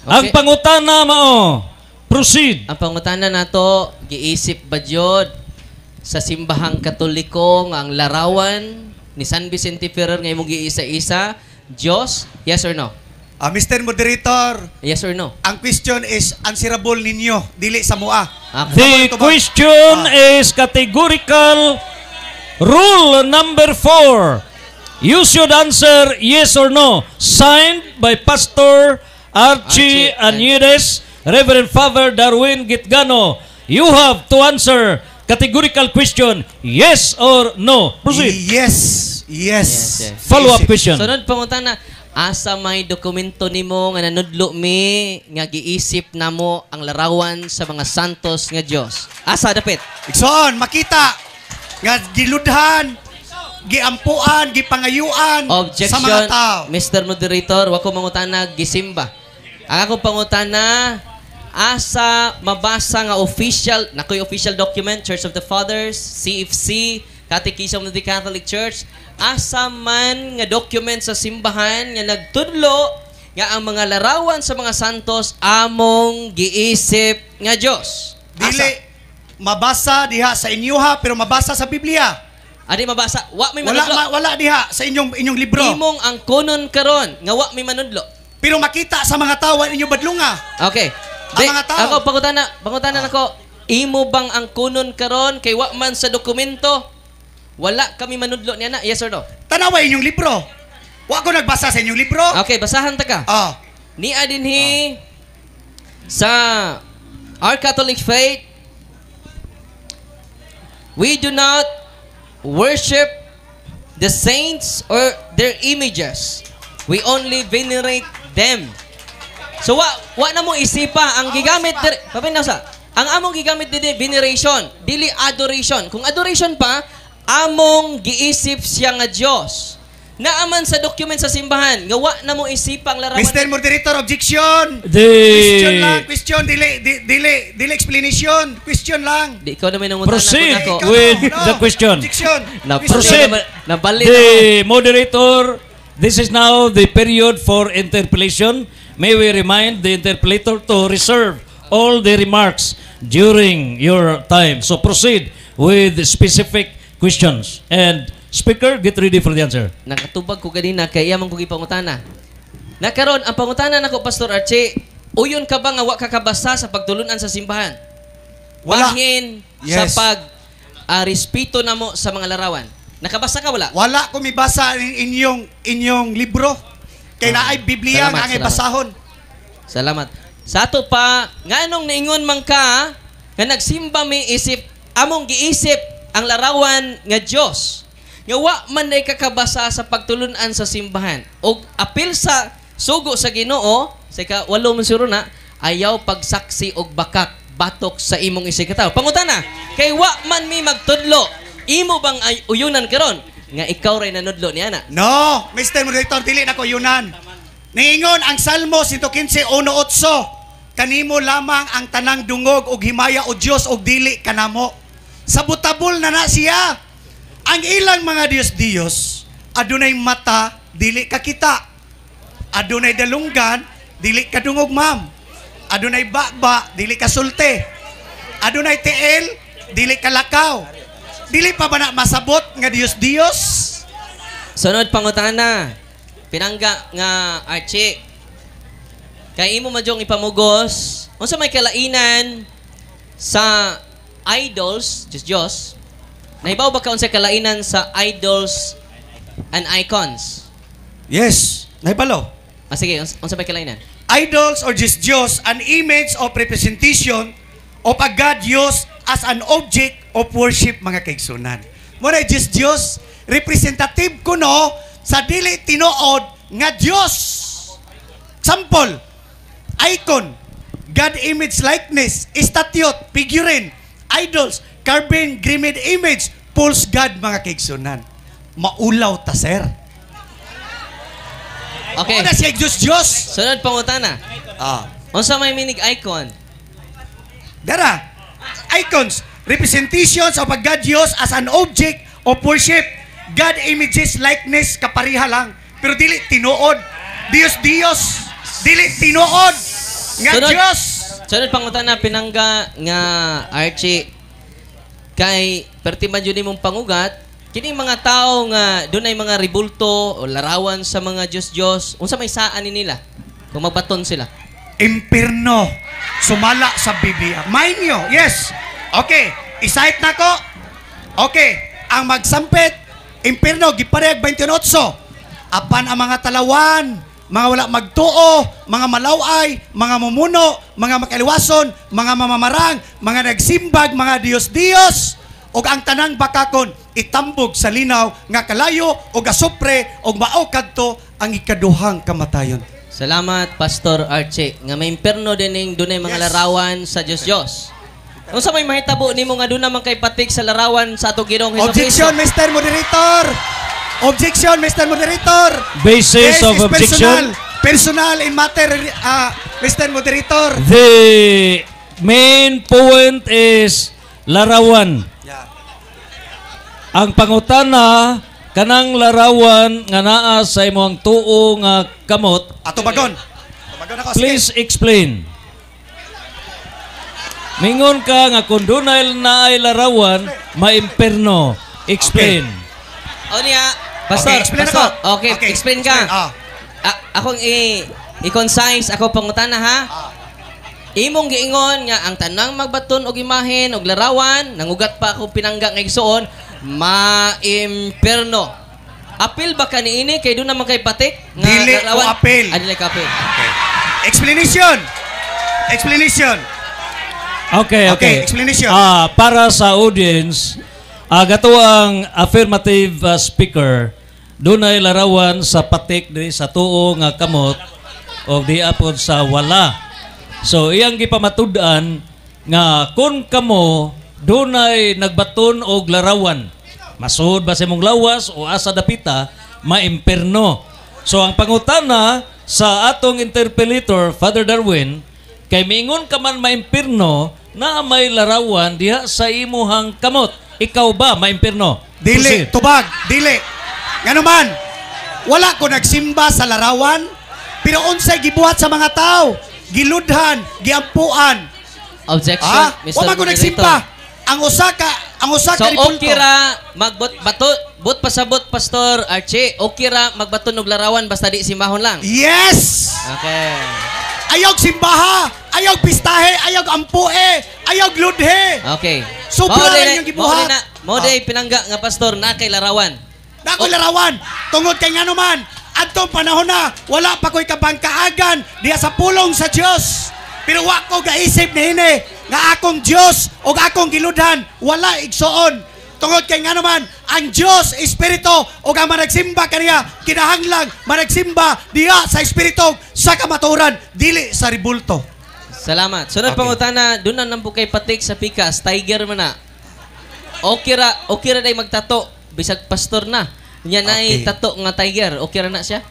Ang pangutana mao, proceed. Ang pangutana nato, giisip ba jud sa simbahang Katoliko nga ang larawan ni San Vicente Ferrer nga imong giisa-isa Diyos? Yes or no? Mr. Moderator, Yes or no? ang question is answerable ninyo, dili sa mua. The question is categorical. Rule number 4. You should answer yes or no. Signed by Pastor Archie Aniedes, Reverend Father Darwin Gitgano. You have to answer categorical question, yes or no. Proceed. Yes. Follow-up question. Sunod pangutana, asa may dokumento nimo nga nanudlo mi nga giisip namo ang larawan sa mga santos nga Dios? Asa dapit? Ikson, makita nga giludhan, giampuan, gipangayuan sa mga tao. Mr. Moderator, wako mangutana gisimba. Ang akong pangutana, asa mabasa nga official, nakoy official document, Church of the Fathers, CFC, Catechism of the Catholic Church, asa man nga document sa simbahan nga nagtudlo nga ang mga larawan sa mga santos among giisip nga Dios. Dili mabasa diha sa inyuha pero mabasa sa Biblia. Adi mabasa, wa may manudlo. Wala diha sa inyong libro. Imong ang kunon karon nga wa may manudlo. Pero makita sa mga tao inyong badlunga. Okay. Ang mga tao. Ako pangutana nako, imo bang ang kunon karon kay wa man sa dokumento? Wala kami manudlo niya na. Yes or no? Tanawa inyong libro. Wa ko nagbasa sa inyong libro. Okay, basahan ta ka. Ni adinhi sa our Catholic faith, we do not worship the saints or their images. We only venerate them. So wa na mo isipa ang gigamit papinasa. Ang among gigamit dili veneration, dili adoration. Kung adoration pa, among giisip siya nga Dios. Naaman sa document sa simbahan, nga wa na mo isipang larawan. Mr. Moderator, objection. Question dili explanation. Question lang. Di ko naman nanguntan Proceed ako. with the question. Objection. Proceed. Nabali The moderator, this is now the period for interpellation. May we remind the interpellator to reserve all the remarks during your time. So proceed with specific questions. And Speaker, get ready for the answer. Nakatubag ko ganina kay iyamang ko gipangutana. Nakaron ang pangutana nako Pastor Archie, uyon ka ba nga wa ka kabasa sa pagtulunan sa simbahan? Wala. Bahin sa pag respeto namo sa mga larawan. Nakabasa ka wala? Wala ko mibasa inyong libro. Kay naay Biblia nga ngay basahon. Salamat. Sa ato pa, nganong naingon man ka nga nagsimba mi isip among giisip ang larawan nga Dios. Nga wa man ay kakabasa sa pagtulunan sa simbahan. O apil sa sugo sa Ginoo, sa ika-8 man siguro na, ayaw pagsaksi og bakak batok sa imong isikataw. Pangutana, kay wa man mi magtudlo, imo bang ay uyunan karon nga ikaw ray nanudlo niya na? No, Mr. Moderator, dili na ko yunan. Ningon ang Salmo 115:1-8, kanimo lamang ang tanang dungog og himaya o Dios og dili kanamo. Sabutabol na siya. Ang ilang mga Diyos, adunay mata, dili ka kita. Adunay dalunggan, dili ka dungog, ma'am. Adunay bakba, dili ka sulte. adunay tiil, dili kalakaw. Dili pa ba na masabot nga Dios? Sunod pangutana. Pinangga nga Archie. Kay imo madyong ipamugos, unsa may kalainan sa idols, Diyos. Nahibaw ba ka unsa kalainan sa idols and icons? Yes, nahibalo. Sige, unsa may kalainan? Idols or Diyos, an image of representation of a God used as an object of worship, mga kaigsunan. Muna Diyos, representative kuno sa dili tinuod nga Diyos. Example, icon, God image likeness, statute, figurine, idols, carving, grimmed image, false God, mga kaigsunan. Maulaw ta, sir. Okay. Ano siya Diyos? Sunod pangutana. Ah. Unsa may minig icon? Dara, icons, representations of a God used as an object of worship. God images, likeness, kapariha lang. Pero dili tinuod. Diyos. Dili tinuod. Nga Diyos. Sunod pangutana, pinangga nga Archie. Kay, perti man yun mong pangugat, kini mga tao nga doon ay mga ribulto o larawan sa mga Diyos. Unsa may saan ni nila? Kung magbaton sila. Impierno. Sumala sa Biblia. Mind nyo, yes. Okay, isahit na ko. Okay, ang magsampit, impierno, giparehag 28. Apan ang mga talawan, mga wala magtuo, mga malaway, mga mumuno, mga makaliwason, mga mamamarang, mga nagsimbag, mga Diyos, o ang tanang bakakon, itambog sa linaw, nga kalayo, o gasupre, o mao kadto ang ikaduhang kamatayon. Salamat, Pastor Archie. Nga may imperno din dunay mga Yes. larawan sa Diyos. Kung sa may mahitabo nimo nga doon naman kay patik sa larawan sa atong Ginoong Hesus-Kristo. Objection, Mr. Moderator! Objection, Mr. Moderator! Basis This of is objection. Personal in matter, Mr. Moderator. The main point is larawan. Yeah. Ang pangutana kanang larawan nga naa sa imong tuo nga kamot. Ato bagon. Ako. Please explain. Mingon ka nga kung dunay naay larawan, maimperno. Explain. O niya, Pastor, Okay, explain Pastor. ako. Okay, Okay, explain explain. ka. Akong i-concise ako pangutana ha. Imong giingon nga ang tanang magbaton og imahen og larawan, nangugat pa ako pinangga nga igsuon, maimperno. Apil ba ka niini kay doon naman kay patik nga Dili ko apil. Dili ka apil. Okay. Explanation. Okay. Okay, explanation. Para sa audience, gato ang affirmative speaker, dunay larawan sa patik diri sa tuo nga kamot o di apod sa wala. So iyang gipamatud-an nga kun kamo dunay nagbaton og larawan, masud ba sa imong lawas o asa dapita, maimperno. So ang pangutana sa atong interpolator, Father Darwin, kay miingon ka man maimperno na may larawan diha sa imuhang kamot. Ikaw ba maimperno? Dili, Proceed. tubag, dili. Ngano man, wala ko nagsimba sa larawan, pero unsay gibuhat sa mga tao, giludhan, giampuan. Objection, Mr. Wala ko Moderator. nagsimba. Ang usa ka So, ribulto. okay ra but pasabot, Pastor Archie, okay ra magbaton og larawan basta di simbahon lang. Yes! Okay. Ayaw simbaha, ayaw pistahe, ayaw ampue, ayaw gludhe. Okay. Sobra lang yung gibuhat. Mao day pinangga nga pastor na kay larawan. Nakoy larawan, tungod kay ngano man, adtong panahon na, wala pa ko'y kabangkaagan diya sa pulong sa Dios. Pero wa ko gaisip nihini nga akong Dios o akong giludhan, wala igsoon. Tungod kay ngano man, ang Dios espiritu o ang managsimba kaniya kinahanglang managsimba diya sa espiritu sa kamaturan, dili sa ribulto. Salamat. Sunod Okay. pangutana, doon na nampo kay patik sa pikas, tiger man na. Okay ra day magtato, bisag pastor na. Nya nay Okay. tato nga tiger, okay ra na siya?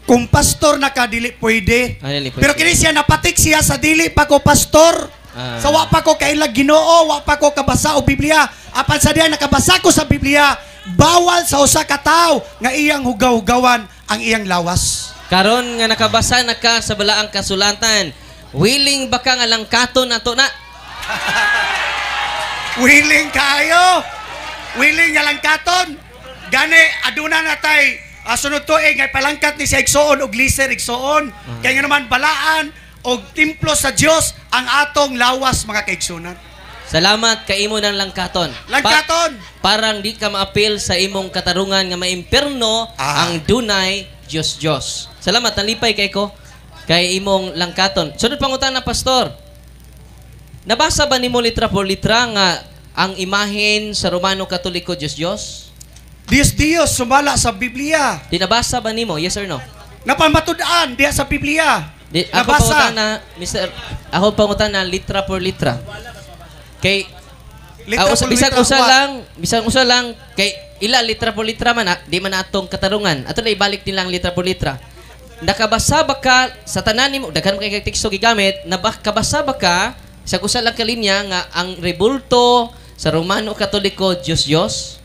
Kung pastor na ka, dili pwede. Dili pwede. Pero kini siya napatik siya sa dili pa ko pastor. Sa wa pa ko kailag Ginoo, wa pa ko kabasa o Biblia. Apan sa diyan nakabasa ko sa Biblia, bawal sa usa ka tawo nga iyang hugaw-hugawan ang iyang lawas. Karon nga nakabasa na ka sa balaang kasulatan, willing ba ka nga langkaton nato na? Willing kayo. Willing nga langkaton. Gani, aduna na tay, sunod to ngay palangkat ni sa igsoon o gliser igsoon. Kaya nga naman balaan o templo sa Dios ang atong lawas mga kaigsunan. Salamat kay imo ng langkaton. Langkaton! Parang di ka ma-appeal sa imong katarungan nga maimperno ang dunay Diyos. Salamat, nalipay kay ko kay imong langkaton. Sunod pangutan na, Pastor. Nabasa ba nimo litra por litra nga ang imahen sa Romano Katoliko Diyos? Diyos, sumala sa Biblia. Di nabasa ba nimo? Yes or no? Napamatud-an diya sa Biblia. Ako pangutan na, Mr. Ako pangutan na litra por litra. Kay bisang usa lang kay ila litra por litra man di man atong katarungan. Ato na ibalik nilang litra por litra. Nakabasa ba ka sa tanan nimo daghan kay teksto gigamit, nakabasa ba ka sa usa lang ka linya nga ang rebulto sa Romano Katoliko Diyos?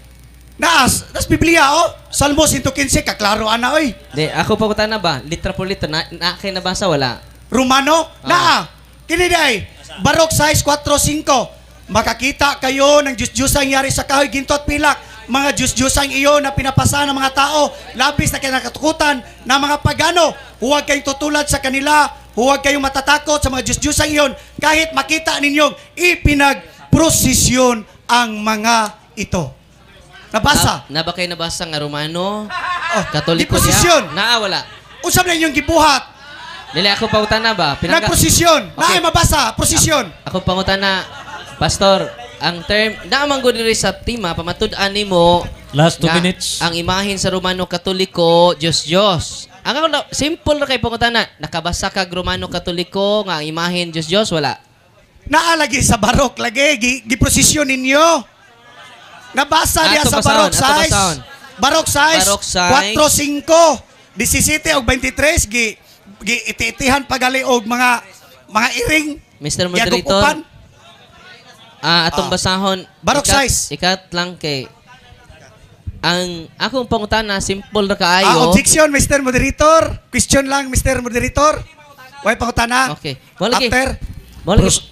Nas Biblia Salmo 115 kaklaro ana oy. Di ako pangutan na ba litra por litra na kay nabasa wala. Romano kini day Barok 6:4-5. Makakita kayo ng Diyos-Diyosang yari sa kahoy, ginto at pilak. Mga Diyos-Diyosang iyo na pinapasa ng mga tao, labis na kinakatukutan ng mga pagano. Huwag kayong tutulad sa kanila, huwag kayong matatakot sa mga Diyos-Diyosang iyon, kahit makita ninyong ipinagprosesyon ang mga ito. Nabasa? Na ba kayo nabasa nga Romano? Katoliko diposisyon. diya? Wala. Usap na inyong gibuhat. Dili ako pangutan na ba? Nagprosesyon. Okay. Mabasa, prosesyon. Ako pangutan na, Pastor, ang term, naamang ko diri sa tima, pamatud-an nimo Last 2 minutes. Ang imahin sa Romano Katoliko, Diyos. Ang ako, simple na kay pangutan na, nakabasa kag Romano Katoliko, nga ang imahin Diyos, wala. Naalagi sa barok, lagi, giprosesyon ninyo. Nabasa diya sa barok size. Barok size, 4-5, 17 o 23, iti-itihan pagali og mga iring. Mr. Moderator, atong basahon. Barok size. Ikat lang kay ang akong pangutana simple na kaayo. Objection, Mr. Moderator. Question lang, Mr. Moderator. Way pangutana. Okay. After.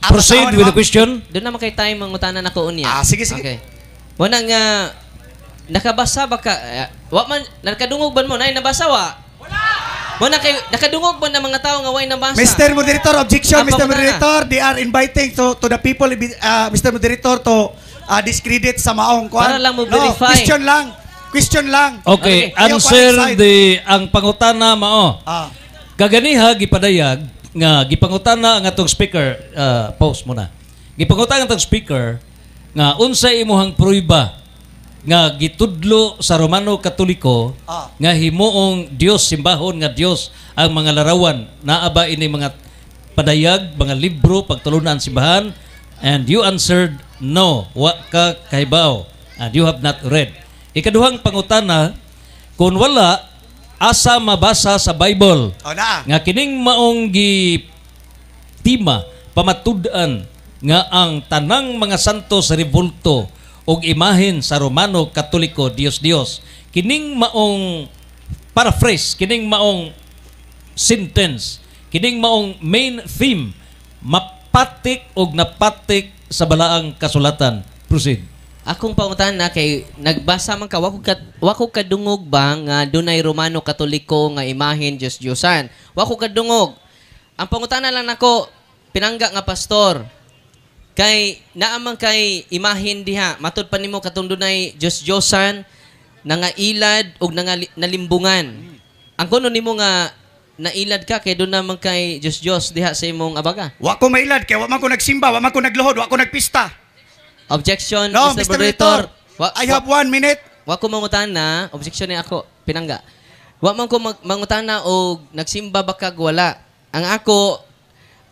Proceed with the question. Doon naman kay time mangutana na ko unya. Sige. Okay. Muna nga nakabasa ba ka? Wa man nakadungog ba mo nay nabasa wa? Muna kay nakadungog ba ng mga tao nga way nabasa? Mr. Moderator, objection, Mr. Moderator. They are inviting to the people, Mr. Moderator, to discredit sa maong kwan. Para lang mo verify. Question lang. Okay, answer ang pangutana mao. Kaganiha gipadayag nga gipangutana ang atong speaker, pause muna. Gipangutana ang atong speaker nga unsay imuhang pruiba nga gitudlo sa Romano Katoliko nga himuong Dios, simbahon nga Dios ang mga larawan. Naaba ini mga padayag, mga libro, pagtulunan simbahan, and you answered no, wa ka kahibaw, and you have not read. Ikaduhang pangutana, kung wala, asa mabasa sa Bible nga kining maong gitima, pamatud-an nga ang tanang mga santo sa rebulto og imahen sa Romano Katoliko Dios. Kining maong paraphrase, kining maong sentence, kining maong main theme, mapatik og napatik sa balaang kasulatan. Proceed. Akong pangutan na kay nagbasa man ka wako kadungog ba nga dunay Romano Katoliko nga imahen Diyosan. Wako kadungog. Ang pangutana lang nako pinangga nga pastor. Kay naamang kay imahin diha matud pa nimo katong dunay Diyosan nangailad og nalimbungan. Ang kuno nimo nga nailad ka kay doon naman kay Diyos diha sa imong abaga. Wa ko mailad kay wa man ko nagsimba, wa man ko nagluhod, wa ko nagpista. Objection, no, Mr. Moderator. I have 1 minute. Wa ko mangutan na, objection ni ako, pinangga. Wa man ko mangutan na og nagsimba ba kag wala. Ang ako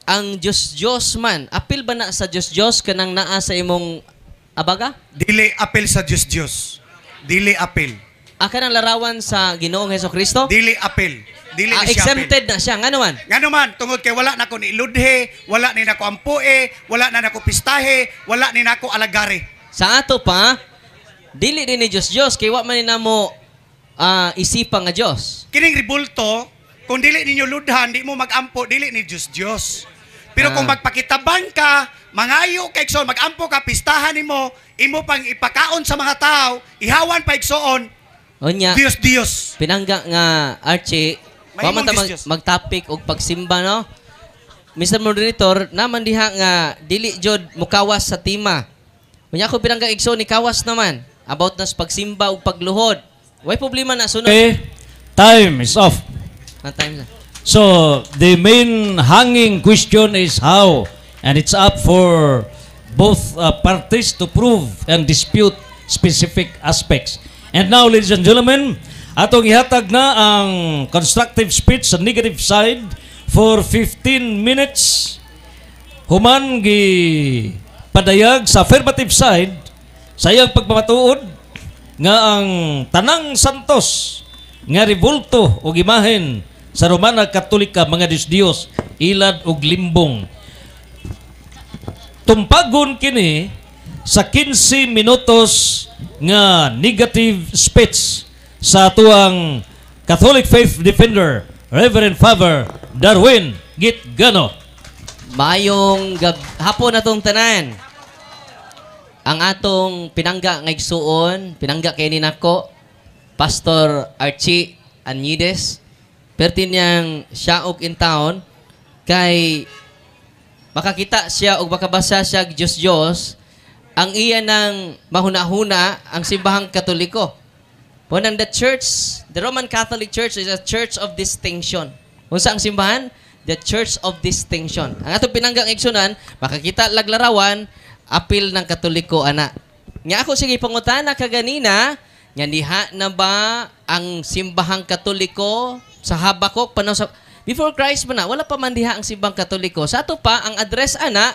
ang Diyos man, apil ba na sa Diyos kanang naa sa imong abaga? Dili apil sa Diyos. Dili apil. Kanang larawan sa Ginoong Hesukristo? Dili apil. Dili ni siya exempted apil. Na siya. Nga naman, tungod kay wala na ko ni iludhe, wala ni nako ampue, wala na nako pistahe, wala ni nako alagare. Sa ato pa, dili din ni Diyos kay wa man ni namo isipa nga Diyos. Kining ribulto, kung dili ninyo ludhan, di mo magampo, dili ni Diyos. Pero kung magpakitabang ka, mangayo ka igsoon, magampo ka, pistahan nimo, imo pang ipakaon sa mga tao, ihawan pa igsoon, Unya, Dios. pinangga nga Archie, May wa man ta imong Diyos. mag-topic og pagsimba, no? Mr. Moderator, naman diha nga dili jud mukawas sa tema. Unya ko pinangga igsoon ni kawas naman about nas pagsimba ug pagluhod. Way problema na sunod. Okay, time is off. Na time na. So, the main hanging question is how, and it's up for both parties to prove and dispute specific aspects. And now, ladies and gentlemen, atong ihatag na ang constructive speech sa negative side for 15 minutes. Human gi padayag sa affirmative side sa iyang pagpamatuod nga ang tanang santos nga revolto o imahen sa Romana Katolika mga Diyos ilad ug limbong. Tumpagon kini sa 15 minutos nga negative speech sa atuang Catholic Faith Defender Reverend Father Darwin Gitgano. Mayong hapon atong tanan. Ang atong pinangga nga igsuon, pinangga kay ni nako Pastor Archie Anides. Pertinyang siya og in town kay makakita siya og makabasa siya Diyos ang iya ng mahuna-huna ang simbahang Katoliko. Punang the Roman Catholic Church is a church of distinction. Unsa ang simbahan? The Church of Distinction. Ang atong pinanggang igsunan, makakita laglarawan apil ng Katoliko ana. Nga ako sige pangutana kaganina, nga diha na ba ang simbahang Katoliko sa Habakuk panahon sa before Christ man na, wala pa man diha ang simbang Katoliko. Sa ato pa ang address ana,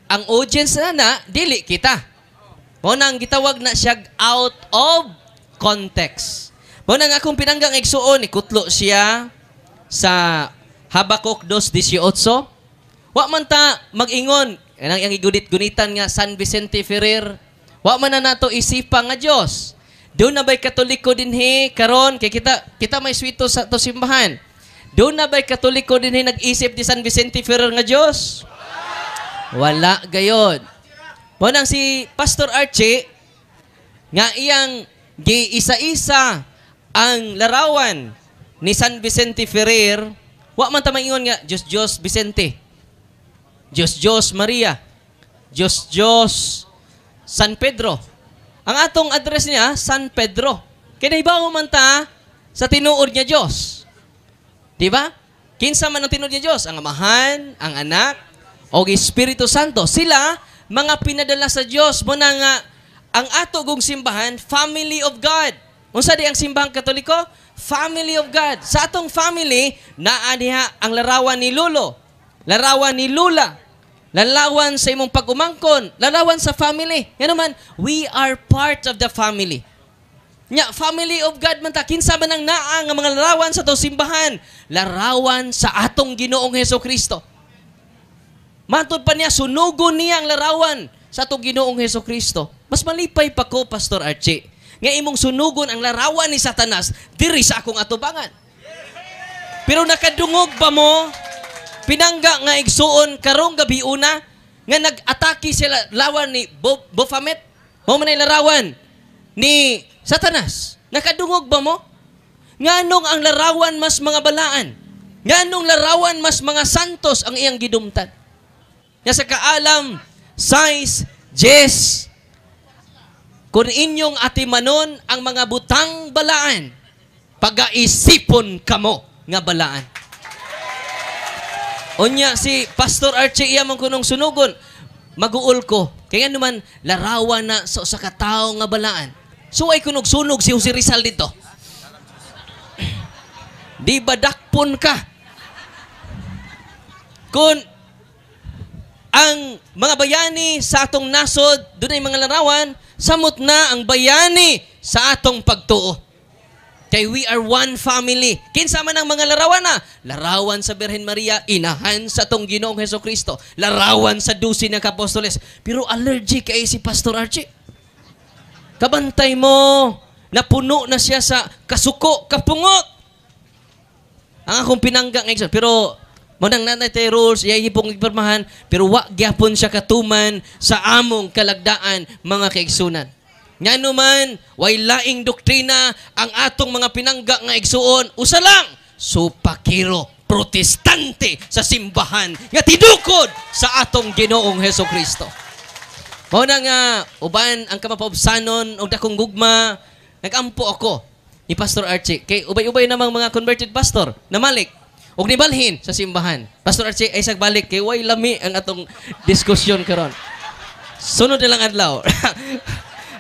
ang audience ana dili kita. Mo nang gitawag na siya out of context. Mo nang akong pinanggang igsuon ikutlo siya sa Habakuk 2:18. Wa man ta mag-ingon kanang yang igudit-gunitan nga San Vicente Ferrer. Wa man na nato isipa nga Dios. Doon na ba'y Katoliko dinhi karon kay kita may swito sa to simbahan. Doon na ba'y Katoliko dinhi nag-isip ni San Vicente Ferrer nga Dios? Wala gayod. Mo nang si Pastor Archie nga iyang giisa-isa ang larawan ni San Vicente Ferrer, wa man ta maingon nga Dios Vicente. Dios Maria. Dios San Pedro. Ang atong address niya, San Pedro. Kinaibaw man ta sa tinuod niya Diyos. Diba? Kinsa man ang tinuod niya Diyos? Ang Amahan, ang Anak, o Espiritu Santo. Sila, mga pinadala sa Diyos. Muna nga, ang ato gong simbahan, family of God. Unsa di ang simbahang Katoliko? Family of God. Sa atong family, naaniha ang larawan ni Lolo, larawan ni Lula, lalawan sa imong pag-umangkon, lalawan sa family. Yan naman, we are part of the family. Nya, family of God man ta. Kinsa man ang naa nga mga larawan sa atong simbahan? Larawan sa atong Ginoong Hesukristo. Matod pa niya, sunugon niya ang larawan sa atong Ginoong Hesukristo. Mas malipay pa ko, Pastor Archie, nga imong sunugon ang larawan ni Satanas diri sa akong atubangan. Pero nakadungog ba mo? Pinangga nga igsuon karong gabi una nga nag-atake sila lawan ni Baphomet. Mo man larawan ni Satanas. Nakadungog ba mo? Nganong ang larawan mas mga balaan? Nganong larawan mas mga santos ang iyang gidumtan? Nga sa kaalam, size, Jess, kung inyong atimanon ang mga butang balaan, pag-aisipon kamo nga balaan. Unya si Pastor Archie iya man kunong sunugon, maguol ko. Kaya naman larawan na sa katao nga balaan. So ay kunog sunog si Jose Rizal dito. Di ba dakpon ka? Kung ang mga bayani sa atong nasod, doon ay mga larawan, samot na ang bayani sa atong pagtuo. Kay we are one family. Kinsa man ang mga larawan na? Larawan sa Birhen Maria, inahan sa atong Ginoong Hesukristo. Larawan sa 12 ng Apostoles. Pero allergic kay si Pastor Archie. Kabantay mo, napuno na siya sa kasuko, kapungot. Ang akong pinanggang ngayon. Pero Mo nang nanay tay rules, iya pong ipirmahan, pero wa gyapon siya katuman sa among kalagdaan mga kaigsunan. Nga naman, way laing doktrina ang atong mga pinangga nga igsuon, usa lang, supakiro, protestante sa simbahan nga tidukod sa atong Ginoong Hesukristo. Mao na nga uban ang kamapaubsanon og dakong gugma, nagampo ako ni Pastor Archie kay ubay-ubay namang mga converted pastor namalik og nibalhin sa simbahan. Pastor Archie ay sagbalik kay way lami ang atong diskusyon karon. Sunod na lang adlaw.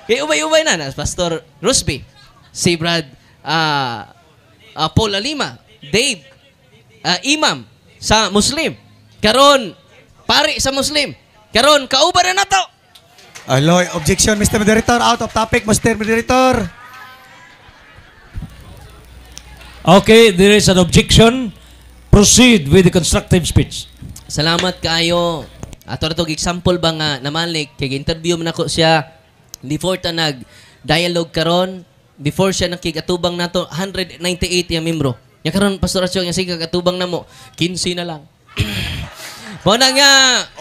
Kay ubay-ubay na Pastor Rusby, si Brad Paul Alima, Dave, imam sa Muslim. Karon pari sa Muslim. Karon kauban na nato. Aloy, objection, Mr. Moderator. Out of topic, Mr. Moderator. Okay, there is an objection. Proceed with the constructive speech. Salamat kaayo. Ato na example ba nga namalik kay interview man ako siya before ta nag-dialogue karon, before siya nakikatubang nato 198 yung membro. Nya karon Pastor Archie nga sige katubang namo 15 na lang. Muna nga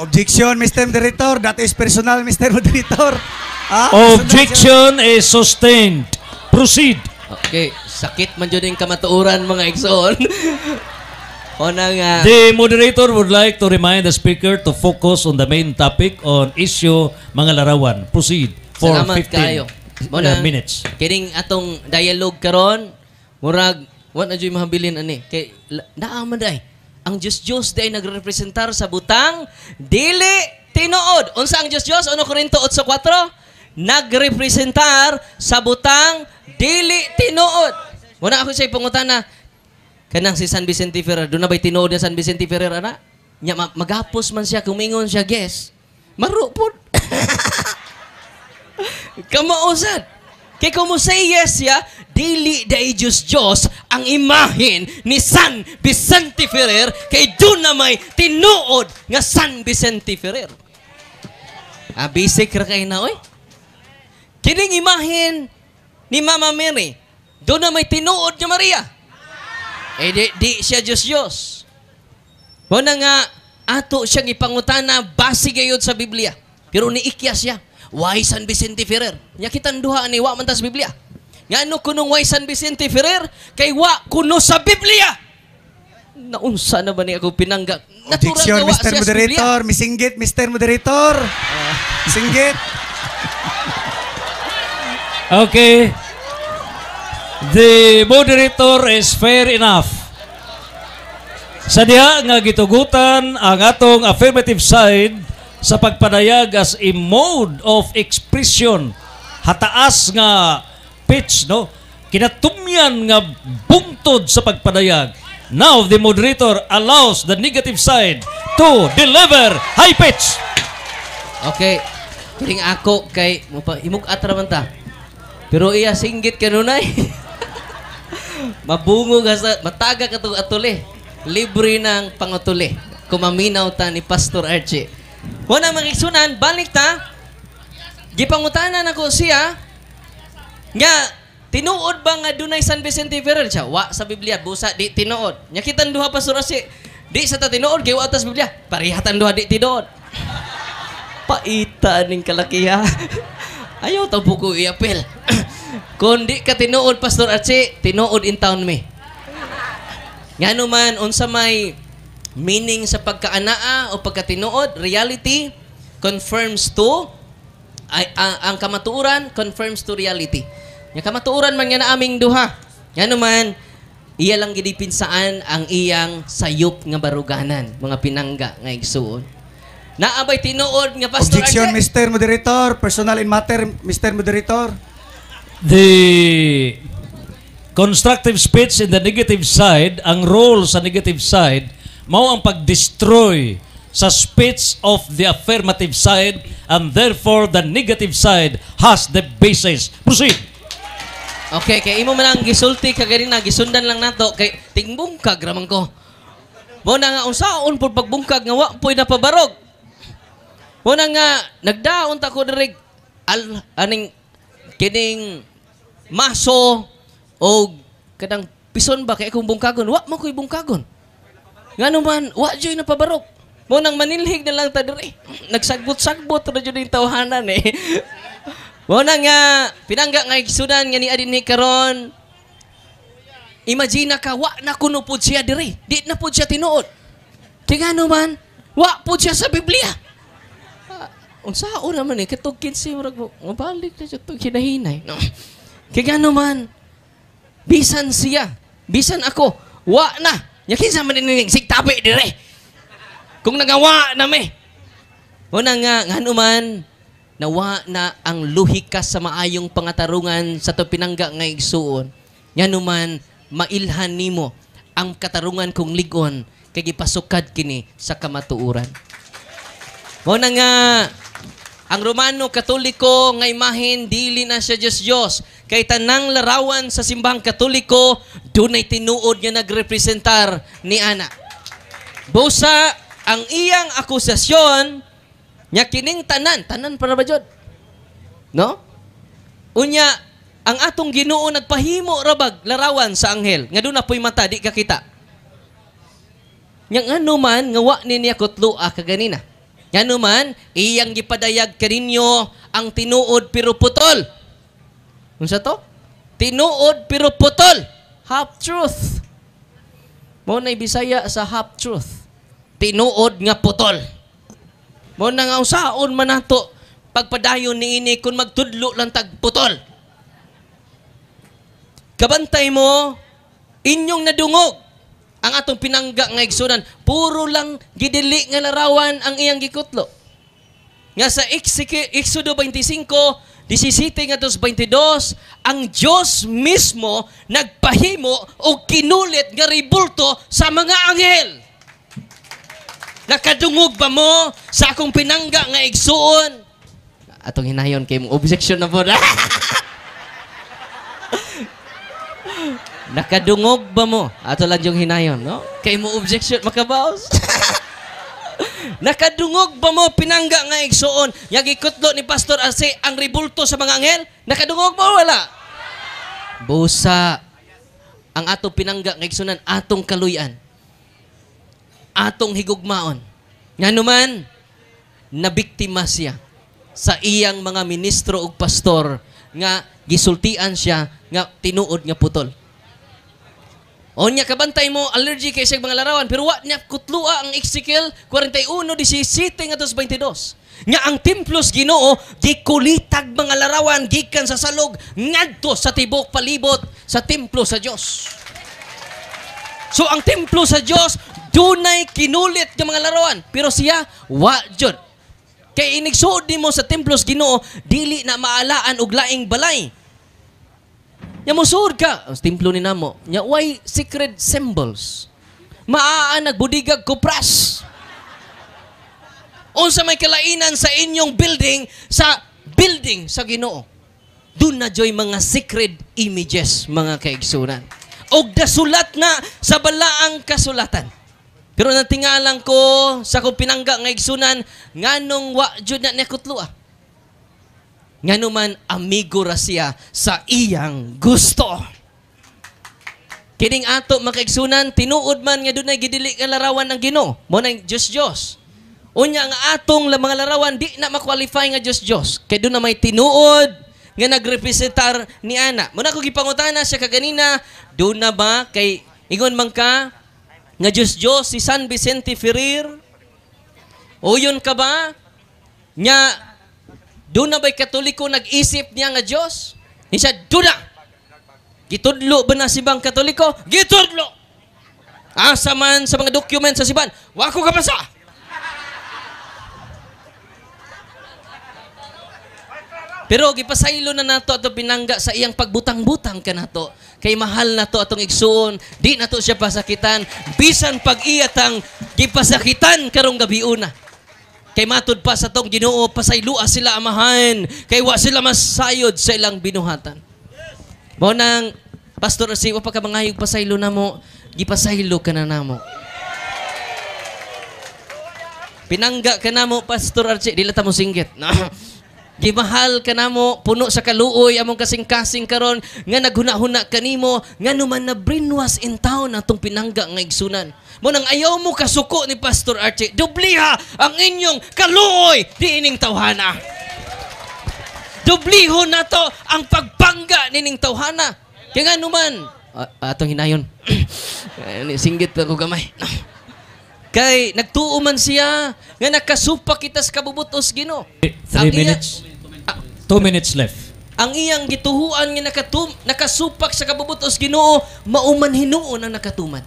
Objection, Mr. Moderator. That is personal, Mr. Moderator. Objection is sustained. Proceed. okay, sakit man jud yung kamatuoran mga igsoon. Muna nga The moderator would like to remind the speaker to focus on the main topic on issue mga larawan. Proceed for salamat 15 kayo. Muna, minutes. kining atong dialogue karon, murag wa na jud mahabilin ani kay naaman day. Ang Diyos day nagrepresentar sa butang dili tinuod. Unsa ang Diyos? 1 Korinto 8:4 nagrepresentar sa butang dili tinuod. Muna ako say pangutana kanang si San Vicente Ferrer, doon na ba'y tinuod na San Vicente Ferrer, ana? Nya, magapos man siya, kumingon siya, guess. Marupod. Kamausad. Kaya kung mo say yes siya, dili dahi Diyos ang imahin ni San Vicente Ferrer, kay doon na may tinuod nga San Vicente Ferrer. Basic ra kayo na, oy. Kining imahin ni Mama Mary, doon na may tinuod niya Maria. Di siya Diyos. Muna nga, ato siyang ipangutana, base gayod sa Biblia. Pero niikya siya. Why San Vicente Ferrer? Nya kitang duha ni wa man ta sa Biblia. Nga ano kunong why San Vicente Ferrer? Kay wa kuno sa Biblia. Naunsa na ba ni ako pinangga? Objection, Mr. Moderator. Misinggit, Mr. Moderator. Misinggit. Okay. The moderator is fair enough. Sa diha nga gitugutan ang atong affirmative side sa pagpadayag as a mode of expression, hataas nga pitch, no? Kinatumyan nga bungtod sa pagpadayag. Now the moderator allows the negative side to deliver high pitch. Okay. Kiring ako kay himug-at raman ta. Pero iya singgit kanunay. Mabungog sa mataga katong atuli. Libre ng pangutuli. Kumaminaw ta ni Pastor Archie. Muna magigsunan, balik ta. Gipangutanan ako siya. Nga, tinuod ba nga dunay San Vicente Ferrer siya? Wa sa Biblia, busa di tinuod. Nya kitan duha Pastor Archie. Di sa ta tinuod, kay wa atas Biblia. Parihatan duha di tinuod. Paita ning kalakiha. Ayaw tang puko iapil. Kung di ka tinuod, Pastor Archie, tinuod in town me. Nga naman, unsa may meaning sa pagkaanaa o pagkatinuod, reality confirms to, ang kamatuuran confirms to reality. Nga kamatuuran man nga na aming duha. Nga naman, iya lang gidipinsaan ang iyang sayop nga baruganan, mga pinangga nga igsuon. Naabay tinuod nga Pastor Objection, Archie. Mr. Moderator. Personal in matter, Mr. Moderator. The constructive speech in the negative side, ang role sa negative side, mao ang pag-destroy sa speech of the affirmative side, and therefore the negative side has the basis. Proceed. Okay, kay imo man ang gisulti kaganina, gisundan lang nato kay tingbungkag raman ko. Mo na nga unsaon pud pagbungkag nga wa poy napabarog. Mo na nga nagdaon ta ko diri aning kining maso o kadang pison ba kay akong bungkagon, wa man ko'y bungkagon. Nga naman, wa dyo'y napabarok. Mo nang manilhig na lang ta dire. Nagsagbot-sagbot ra jud yung tawhanan eh. Mo na nga pinangga nga igsunan nga ni adin ni karon. Imagine ka wa na kuno pud siya dire. Di na pud siya tinuod. Kaya naman, wa pud siya sa Biblia. Unsaon naman eh katong 15 murag mabalik na jud tong hinahinay. No. Kaya naman, bisan siya, bisan ako, wa na. Nya kinsa man ning sigtabi dire. Kung nagawa na me. Una nga nganuman nawa na ang luhikas sa maayong pangatarungan sa to pinangga nga igsuon. Nganuman mailhan nimo ang katarungan kong ligon kay gipasukad kini sa kamatuoran. Una nga ang Romano Katoliko nga imahen dili na siya Diyos. Kay tanang larawan sa simbahang Katoliko, dunay tinuod nga nagrepresentar ni ana. Busa ang iyang akusasyon nya kining tanan para ba jud? No? Unya ang atong Ginoo nagpahimo rabag larawan sa anghel nga duna poy mata di kakita. Nya ngano man nga wa ni niya kutlua kaganina. Ngano man iyang gipadayag kaninyo ang tinuod pero putol. Unsa to? Tinuod pero putol. Half truth. Mo na Bisaya sa half truth. Tinuod nga putol. Mo na nga usaon man nato pagpadayon niini kung magtudlo lang tag putol. Kabantay mo inyong nadungog ang atong pinangga nga igsunan, puro lang gidili nga larawan ang iyang gikutlo. Nga sa Exodo 25, 17 nga 22, ang Diyos mismo nagpahimo o kinulit nga ribulto sa mga anghel. Nakadungog ba mo sa akong pinangga nga igsuon? Atong hinayon kay mo objection na po. Nakadungog ba mo? Ato lang yung hinayon, no? Kay mo objection, makabaos. Nakadungog ba mo pinangga nga igsuon? Yagikutlo ni Pastor Arce ang ribulto sa mga anghel? Nakadungog mo wala? Busa ang ato pinangga nga igsunan, atong kaluyan. Atong higugmaon. Nga naman, nabiktima siya sa iyang mga ministro ug pastor nga gisultian siya nga tinuod nga putol. O niya kabantay mo, allergy kay sa mga larawan, pero wa niya kutlua ang Ezekiel 41:17 nga 22. Nga ang templos Ginoo gikulitag mga larawan gikan sa salog ngadto sa tibok palibot sa templo sa Dios. So ang templo sa Dios dunay kinulit nga mga larawan, pero siya wa jud. Kay inigsuod nimo sa templos Ginoo dili na maalaan og laing balay. Nya musud ka, ang templo ni namo. Nya why secret symbols? Maaan nagbudigag kupras. Unsa may kalainan sa inyong building sa Ginoo. Doon na joy mga secret images, mga kaigsunan. Og dasulat na sa balaang kasulatan. Pero natingalan ko sa kong pinangga nga igsunan, nganong wa jud na nekutloa. Ngano man amigo ra siya sa iyang gusto. Kining ato makaigsunan, tinuod man nga dunay gidili nga larawan ng Ginoo. Mo nang Dios. Unya nga atong mga larawan di na ma-qualify nga Dios. Kay doon na may tinuod nga nagrepresentar ni ana. Muna ko gipangutana siya kaganina, doon na ba kay ingon man ka nga Diyos si San Vicente Ferrer? O yun ka ba? Nya, doon na ba'y Katoliko nag-isip niya nga Diyos? Niya, doon na. Gitudlo ba na sibang Katoliko? Gitudlo! Asa man sa mga document sa siban, wako ka basa! Pero gipasaylo na nato ato pinangga sa iyang pagbutang-butang kanato. Kay mahal nato atong igsuon, di nato siya pasakitan, bisan pag-iyatang gipasakitan karong gabi una. Kay matud pa sa tong Ginoo, pasaylua sila amahan, kay wa sila masayod sa ilang binuhatan. Mo nang Pastor Arce, wa pa ka mangayog pasaylo namo, gipasaylo ka na namo. Pinangga ka namo Pastor Arce, dili ta mo singgit. No? Gimahal ka namo, puno sa kaluoy among kasing-kasing karon nga naghuna-huna kanimo nga numan na brainwash in town atong pinangga nga igsunan. Mo nang ayaw mo kasuko ni Pastor Archie, dubliha ang inyong kaluoy diining tawhana. Dubliho na to ang pagpangga nining tawhana. Kaya nga numan, atong hinayon. Singgit ako gamay. Kay nagtuo man siya nga nakasupa kita sa kabubutos Ginoo. 3 minutes. 2 minutes left. Ang iyang gituhuan nga nakasupak sa kabubutos Ginoo mauman hinuon ang nakatuman.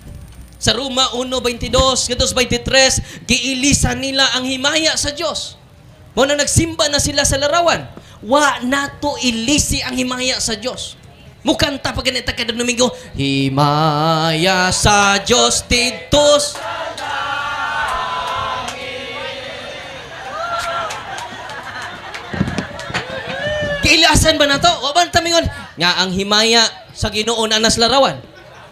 Sa Roma 1:22 ngadto 23 giilisan nila ang himaya sa Dios. Mo na nagsimba na sila sa larawan. Wa nato ilisi ang himaya sa Dios. Mukanta pa ganita kada Domingo, himaya sa Dios tidtos. Kilasan ba na to? O ba tamingon? Nga ang himaya sa Ginoo na nas larawan.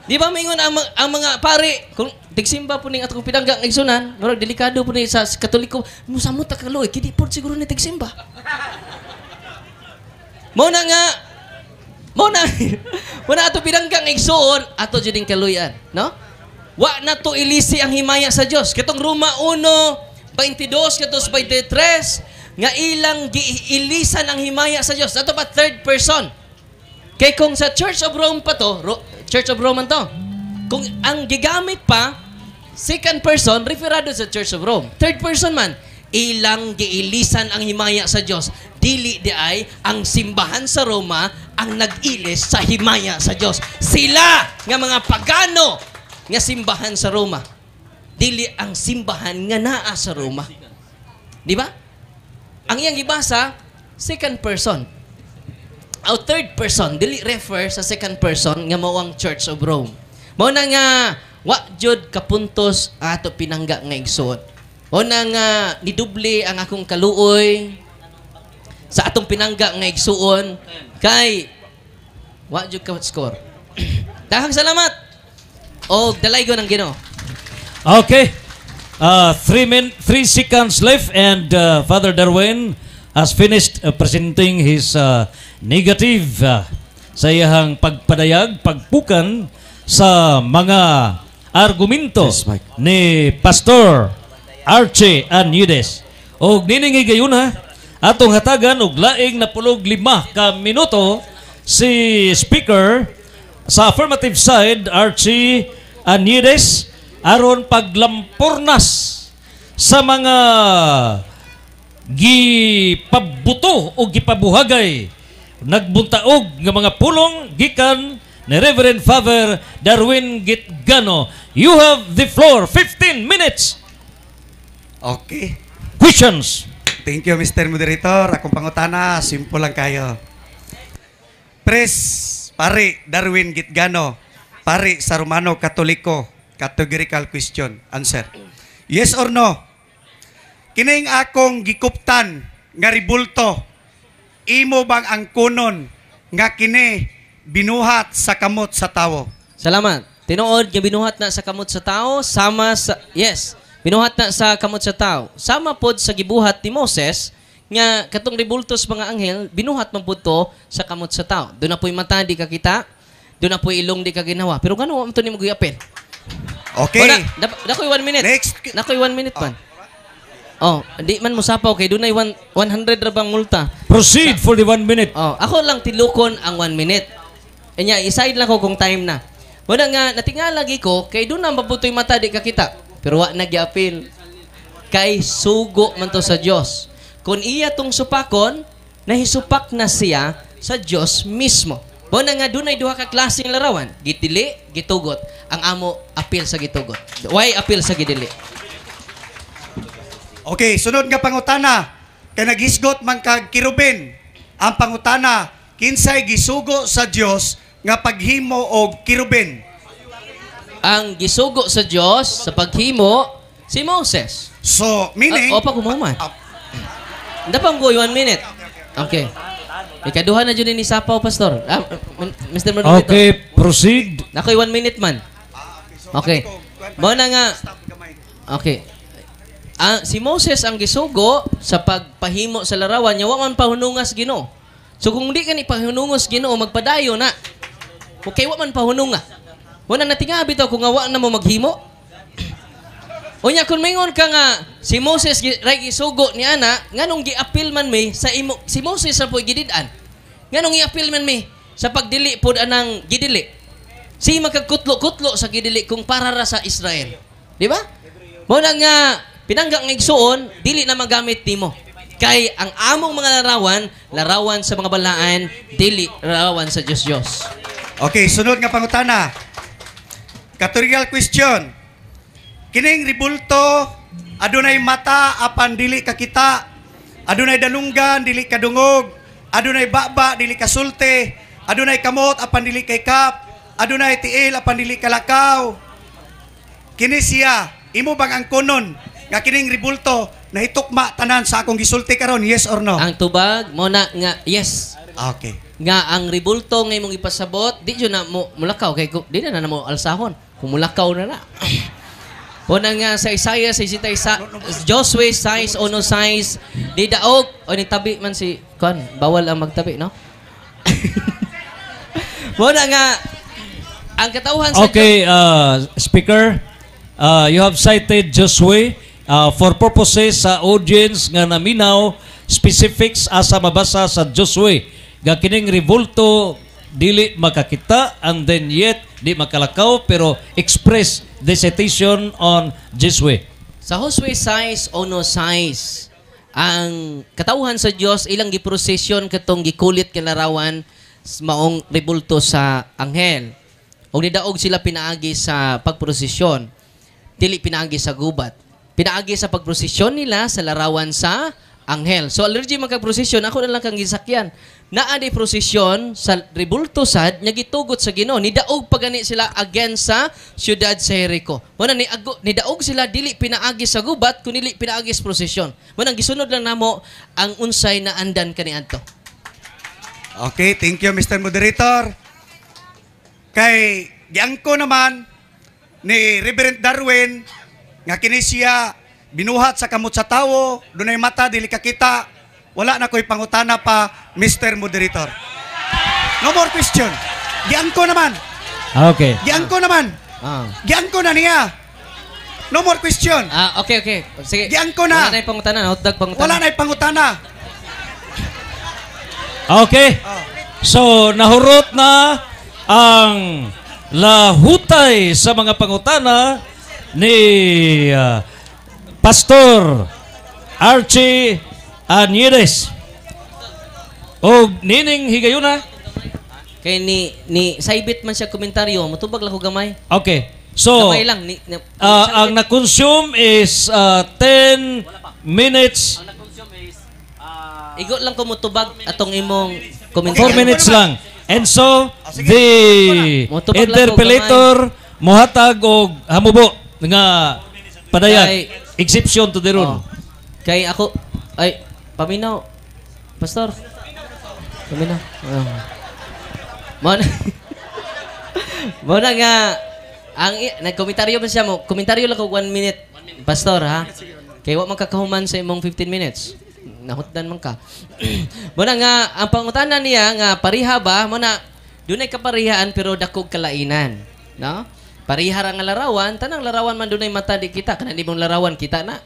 Di ba mingon ang mga pare, kung tigsimba po ning atong pinangga ng igsunan, murag delikado po ni sa Katoliko, musamot ta kaloy, kidi po siguro ni tigsimba. Mo na ato pinangga ng igsuon, ato jud ding kaluyan, no? Wa na to ilisi ang himaya sa Dios. Katong Roma 1:22 katos 23 nga ilang giilisan ang himaya sa Dios. Ato pa third person. Kay kung sa Church of Rome pa to, Church of Rome to. Kung ang gigamit pa second person referado sa Church of Rome. Third person man, ilang giilisan ang himaya sa Dios. Dili di ay ang simbahan sa Roma ang nag-ilis sa himaya sa Dios. Sila nga mga pagano nga simbahan sa Roma. Dili ang simbahan nga naa sa Roma. Di ba? Ang iyang gibasa, second person. O third person, dili refer sa second person nga mao ang Church of Rome. Mao na nga wa jud kapuntos ato pinangga nga igsuon. Mao na nga niduble ang akong kaluoy sa atong pinangga nga igsuon kay wa jud ka score. Dahang salamat. O dalaygo ng Ginoo. Okay. 3 seconds left and Father Darwin has finished presenting his negative sa iyahang pagpadayag, pagpukan sa mga argumento ni Pastor Archie Anyudes. Og niningi gayon ha, atong hatagan og laing na 15 ka minuto si Speaker sa affirmative side, Archie Anyudes, aron paglampurnas sa mga gipabuto o gipabuhagay nagbuntaog nga mga pulong gikan ni Reverend Father Darwin Gitgano. You have the floor. 15 minutes. Okay. Questions. Thank you, Mr. Moderator. Akong pangutana, simple lang kayo. Pres, pare Darwin Gitgano, pare sa Romano Katoliko. Categorical question. Answer. Yes or no? Kining akong gikuptan nga ribulto, imo bang ang kunon nga kini binuhat sa kamot sa tawo? Salamat. Tinuod nga binuhat na sa kamot sa tao, sama sa yes, binuhat na sa kamot sa tao. Sama pod sa gibuhat ni Moses nga katong ribultos mga anghel, binuhat man pod to sa kamot sa tao. Doon na po'y mata di ka kita, doon na po'y ilong di ka ginawa. Pero gano am to nimo giyapil? Okay. Nakoy 1 minute. Next. Nakoy 1 minute man. Oh, di man mo sapaw kay dunay 100 ra bang multa. Proceed for the 1 minute. Oh, ako lang tilukon ang 1 minute. Anya, iside lang ko kung time na. Wala nga natingal lagi ko kay doon na mabutoy mata di ka kita. Pero wa nagyapil. Kay sugo man to sa Dios. Kung iya tong supakon, nahisupak na siya sa Dios mismo. Mo na nga dunay duha ka klaseng larawan, gitili, gitugot. Ang amo apil sa gitugot. Why apil sa gidili? Okay, sunod nga pangutana. Kay naghisgot man kag kirubin. Ang pangutana, kinsay gisugo sa Dios nga paghimo og kirubin? Ang gisugo sa Dios sa paghimo si Moses. So, meaning Opa kumuman. Ndapang go 1 minute. Okay. Ikaduha na dyan ni Sapaw, Pastor. Mr. Moderator. Okay, proceed. Nakoy 1 minute man. Okay. Mo na nga. Okay. si Moses ang gisugo sa pagpahimo sa larawan niya, wa man pahunungas Ginoo. So kung di ka ni pahunungos Ginoo, magpadayo na. Okay, wa man pahununga. Wala na tingabi to kung wa na mo maghimo. Unya kung mingon ka nga si Moses ray gisugo ni ana, nganong gi-appeal man mi sa imo si Moses sa poy gidid-an. Nganong i-appeal man mi sa pagdili pod anang gidili. Si magkakutlo-kutlo sa gidili kung para ra sa Israel. Di ba? Mo na nga pinangga ng igsuon, dili na magamit nimo. Kay ang among mga larawan sa mga balaan, dili larawan sa Diyos. Okay, sunod nga pangutana. Kategorical question. Kining ribulto, adunay mata apan dili kakita, adunay dalunggan dili kadungog, adunay baba dili kasulti, adunay kamot apan dili kay kap, adunay tiil apan dili kalakaw. Kini siya, imo bang ang konon nga kining ribulto nahitukma tanan sa akong gisulti karon, yes or no? Ang tubag mo na nga yes. Okay. Nga ang ribulto nga imong ipasabot, di jud na mo mulakaw kay di na mo alsahon. Kung mulakaw na na. Una nga sa Isaiah 66, Joshua 6 ono 6, di daog o ni tabi man si kon, bawal ang magtabi, no? Una nga ang katawhan sa Okay, Speaker, you have cited Joshua for purposes sa audience nga naminaw specifics asa mabasa sa Joshua nga kining revolto dili makakita and then yet di makalakaw pero express the citation on Joshua. Sa Joshua 6 ono 6, ang katawhan sa Dios ilang giprosesyon katong gikulit kinarawan maong revolto sa anghel. O nidaog sila pinaagi sa pagprosesyon. Dili pinaagi sa gubat. Pinaagi sa pagprosesyon nila sa larawan sa anghel. So allergy magkagprosesyon, ako na lang kang gisakyan. Naa di prosesyon sa rebulto sad nya gitugot sa Ginoo. Nidaog pagani sila against sa siyudad sa Jericho. Muna nidaog sila dili pinaagi sa gubat kun dili pinaagi sa prosesyon. Muna gisunod lang namo ang unsay na andan kaniadto. Okay, thank you Mr. Moderator. Kay giangko naman ni Reverend Darwin nga kini siya binuhat sa kamot sa tawo, dunay mata dili kakita. Wala na ko'y pangutana pa, Mr. Moderator. No more question. Giangko naman. Okay. Giangko naman. Giangko na niya. No more question. Okay. Sige. Giangko na. Wala na yung pangutana. Hotdog pangutana. Wala na yung pangutana. Okay. So, nahurot na ang lahutay sa mga pangutana ni Pastor Archie Anieres. O nining higayuna. Kay ni saibit man siya komentaryo, matubag lang ko gamay. Okay. So, gamay lang. ang na-consume is 10 minutes. Igo lang ko mutubag atong imong komentaryo. 4 minutes lang. And so, the Mutubag lang ko interpellator mohatag og hamubo nga padayag. Kay- Exception to the rule. Kay ako, ay, paminaw. Pastor. Paminaw. Muna nga, nagkomentaryo ba siya mo? Komentaryo lang ko 1 minute. Pastor, ha? Kaya wak magkakahuman sa imong 15 minutes. Nahutdan man ka. Muna nga, ang pangutanan niya nga pariha ba, muna, dunay kaparihaan pero dakog kalainan. No? Parihara nga larawan, tanang larawan man dunay mata di kita, kana di mong larawan kita na.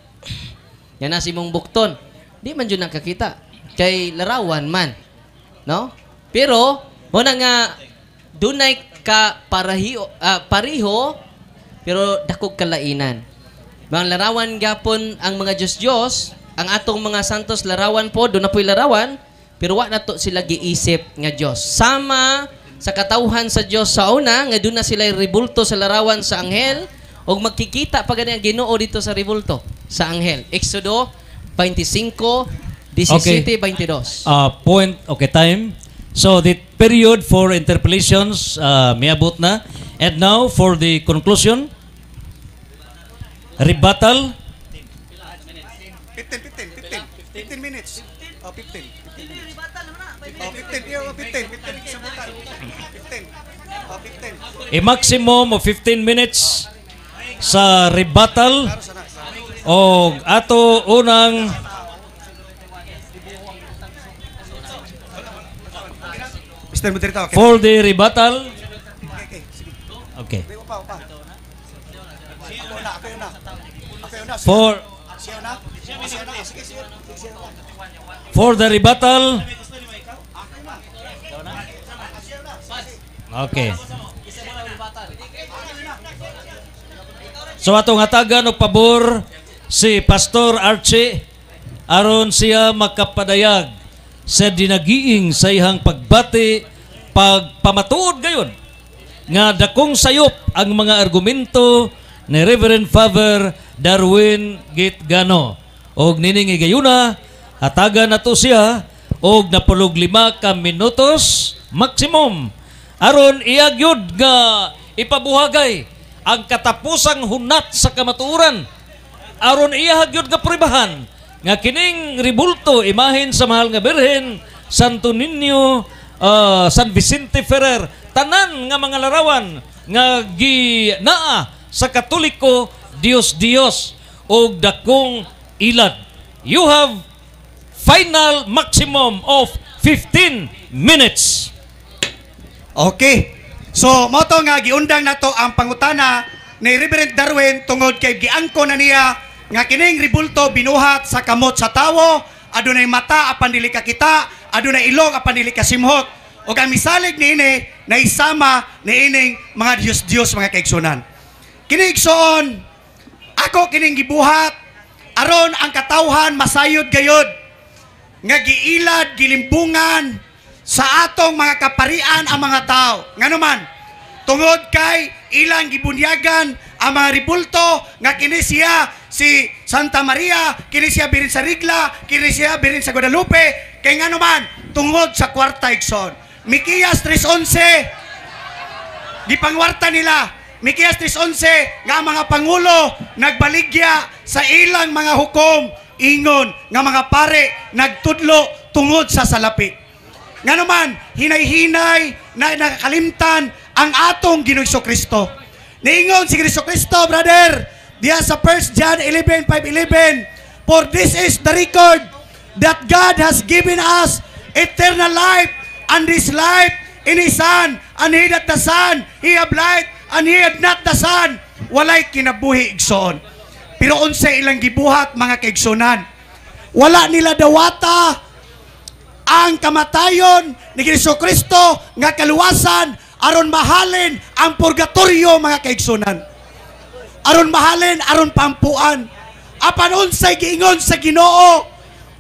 Yan na si mong bukton. Di man dyan nakakita. Kay larawan man. No? Pero, muna nga, dunay ka pariho, pero dakog kalainan. Mga larawan gapon ang mga Diyos-Diyos, ang atong mga santos larawan po, doon na po'y larawan, pero wa na to sila giisip nga Diyos. Sama sa katawhan sa Diyos sa una, nga doon na sila ribulto sa larawan sa anghel, o magkikita pa ganyan Ginoo dito sa ribulto sa anghel. Exodo 25, 17, 22. Point, okay, time. So, the period for interpellations miabot na. And now, for the conclusion, rebuttal. 15 minutes. 15. A maximum of 15 minutes sa rebuttal. O ato unang Mr. Moderator, okay. for the rebuttal. Okay. For the rebuttal. Okay. So atong hatagan og pabor si Pastor Archie aron siya makapadayag sa dinagiing sa iyang pagbati pagpamatuod gayon nga dakong sayop ang mga argumento ni Reverend Father Darwin Gitgano. Og nining gayuna hatagan nato siya og napulog 5 ka minutos maximum aron iyagyod nga ipabuhagay ang katapusang hunat sa kamatuoran aron iyagyod nga pribahan nga kining ribulto imahin sa mahal nga Birhen Santo Niño San Vicente Ferrer tanan nga mga larawan nga ginaa sa Katoliko Dios og dakong ilad. You have final maximum of 15 minutes. Okay. So, moto nga giundang nato ang pangutana ni Reverend Darwin tungod kay giangko na niya nga kining ribulto binuhat sa kamot sa tawo, adunay mata apan dili ka kita, adunay ilong apan dili ka simhot. O ang misalig niini na isama niining mga Diyos mga kaigsunan. Kini igsoon, ako kining gibuhat aron ang katawhan masayod gayod nga giilad gilimbungan sa atong mga kaparian ang mga tao. Nganuman, tungod kay ilang gibunyagan ang mga ribulto nga kini siya si Santa Maria, kini siya birin sa Rigla, kini siya birin sa Guadalupe, kay nganuman tungod sa kwarta igsoon. Mikiyas 3:11 gipangwarta nila. Mikiyas 3:11 nga mga pangulo nagbaligya sa ilang mga hukom ingon nga mga pare nagtudlo tungod sa salapi. Nga naman, hinay-hinay na nakakalimtan ang atong Ginoong Kristo. Niingon si Kristo, brother, diya sa 1 John 11:5-11, for this is the record that God has given us eternal life, and this life in His Son, and he that the Son, he have life, and he had not the Son, walay kinabuhi igsoon. Pero unsa ilang gibuhat mga kaigsunan, wala nila dawata ang kamatayon ni Kristo nga kaluwasan aron mahalin ang purgatorio mga kaigsunan. Aron mahalin, aron pampuan. Apan unsay giingon sa Ginoo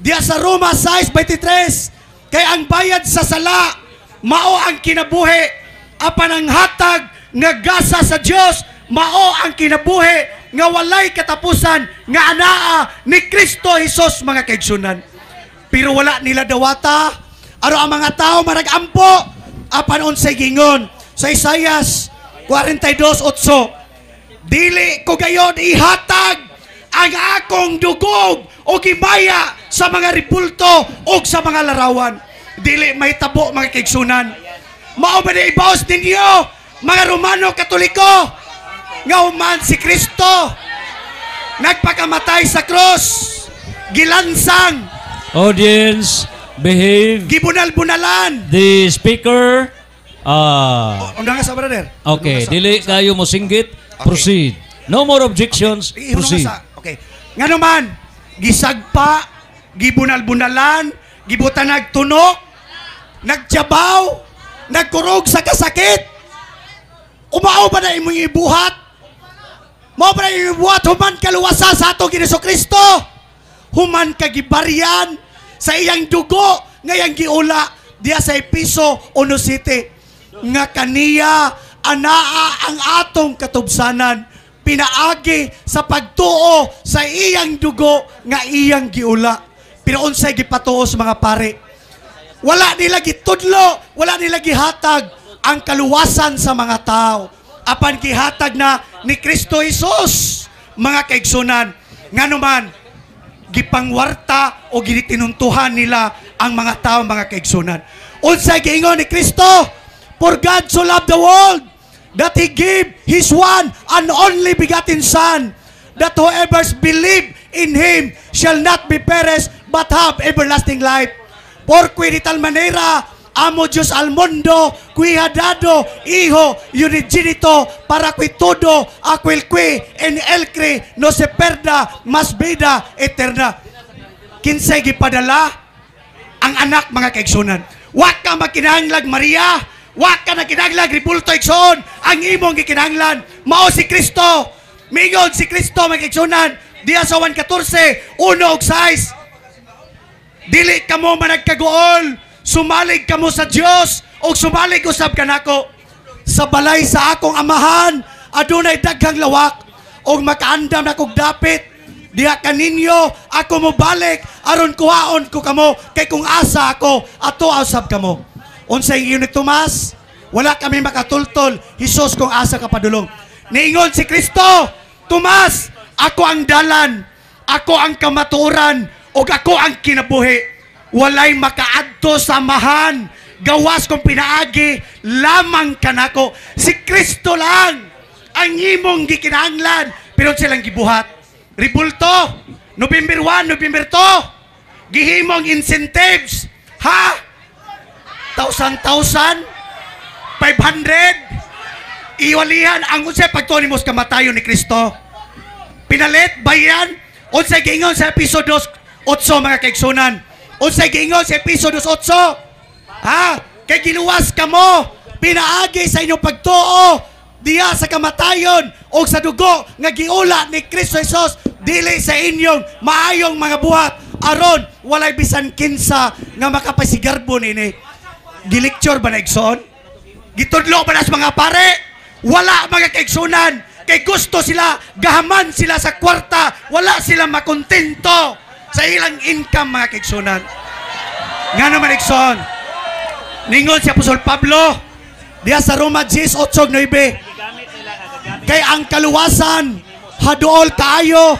diya sa Roma 6:23, kay ang bayad sa sala mao ang kinabuhi, apan ang hatag nga gasa sa Dios mao ang kinabuhi nga walay katapusan nga anaa ni Kristo Jesus mga kaigsunan. Pero wala nila dawata aro ang mga tao maragampo apan unsay gingon sa Isaias 42:8, dili ko gayon ihatag ang akong dugog o gimaya sa mga ribulto o sa mga larawan. Dili may tabo mga kaigsunan. Mao ba na ibaos ninyo mga Romano Katoliko nga human si Kristo nagpakamatay sa cross, gilansang, audience, behave. Gibunal-bunalan. The speaker, Unda nga sa brother. okay, dili kayo mo singgit, proceed. No more objections, proceed. Okay. Nga naman, gisagpa, gibunal-bunalan, gibutan nagtunok, nagtiyabaw, nagkurog sa kasakit. Umao ba na imong ibuhat? Mao ba na imong ibuhat human kaluwasa sa ato Ginoong Kristo? Human kagibaryan sa iyang dugo ngayang giula diya sa Episo 1:7 nga kaniya anaa ang atong katubsanan pinaagi sa pagtuo sa iyang dugo nga iyang giula. Pero unsay gipatuo sa mga pare? Wala nila gitudlo, wala nila gihatag ang kaluwasan sa mga tao. Apan gihatag na ni Kristo Jesus mga kaigsunan. Nganuman gipangwarta o ginitinuntuhan nila ang mga tao mga kaigsunan. Unsay giingon ni Kristo? For God so loved the world that He gave His one and only begotten Son, that whoever believe in Him shall not be perished, but have everlasting life. Porque de tal manera amo Diyos al mundo, qui ha dado Hijo unigenito, para que todo aquel que en Él cree no se perda, mas vida eterna. Kinsay gipadala ang anak, mga kaigsunan. Wa ka makinahanglag Maria, wa ka na kinahanglag ribulto igsoon. Ang imong gikinahanglan mao si Kristo. Mingon si Kristo, mga kaigsunan, diya sa 1:14, 1 ug 6. Dili kamo managkaguol, sumalig kamo sa Dios o sumalig usab kanako. Sa balay sa akong amahan adunay daghang lawak og makaandam na kog dapit. Diha kaninyo ako mo balik aron kuhaon ko kamo, kay kung asa ako ato usab kamo. Unsay ingon ni Tomas, wala kami makatultol, Hesus kung asa ka padulong. Niingon si Kristo, Tomas, ako ang dalan, ako ang kamatuoran, o ako ang kinabuhi. Walay makaadto sa amahan, gawas kong pinaagi, lamang kanako. Si Kristo lang ang imong gikinahanglan, pero silang gibuhat. Ribulto, November 1, November 2, gihimong incentives, ha? 1,000, 500, iwalihan ang unsay pagtunimos kamatayon ni Kristo. Pinalit bayan unsay giingon sa episode 8, mga kaigsunan. Unsay giingon sa episode 8, ha? Kay giluwas kamo pinaagi sa inyong pagtuo diya sa kamatayon o sa dugo nga giula ni Kristo Jesus, dili sa inyong maayong mga buhat aron walay bisan kinsa nga makapasigarbo nini. Gilecture ba na igsoon? Gitudlo ba na sa mga pare? Wala, mga kaigsunan. Kay gusto sila, gahaman sila sa kwarta, wala sila makontento sa ilang income, mga kaigsunan. Nga naman igsoon, ningon si Apostol Pablo diya sa Roma 10:8-9, kay ang kaluwasan haduol kaayo,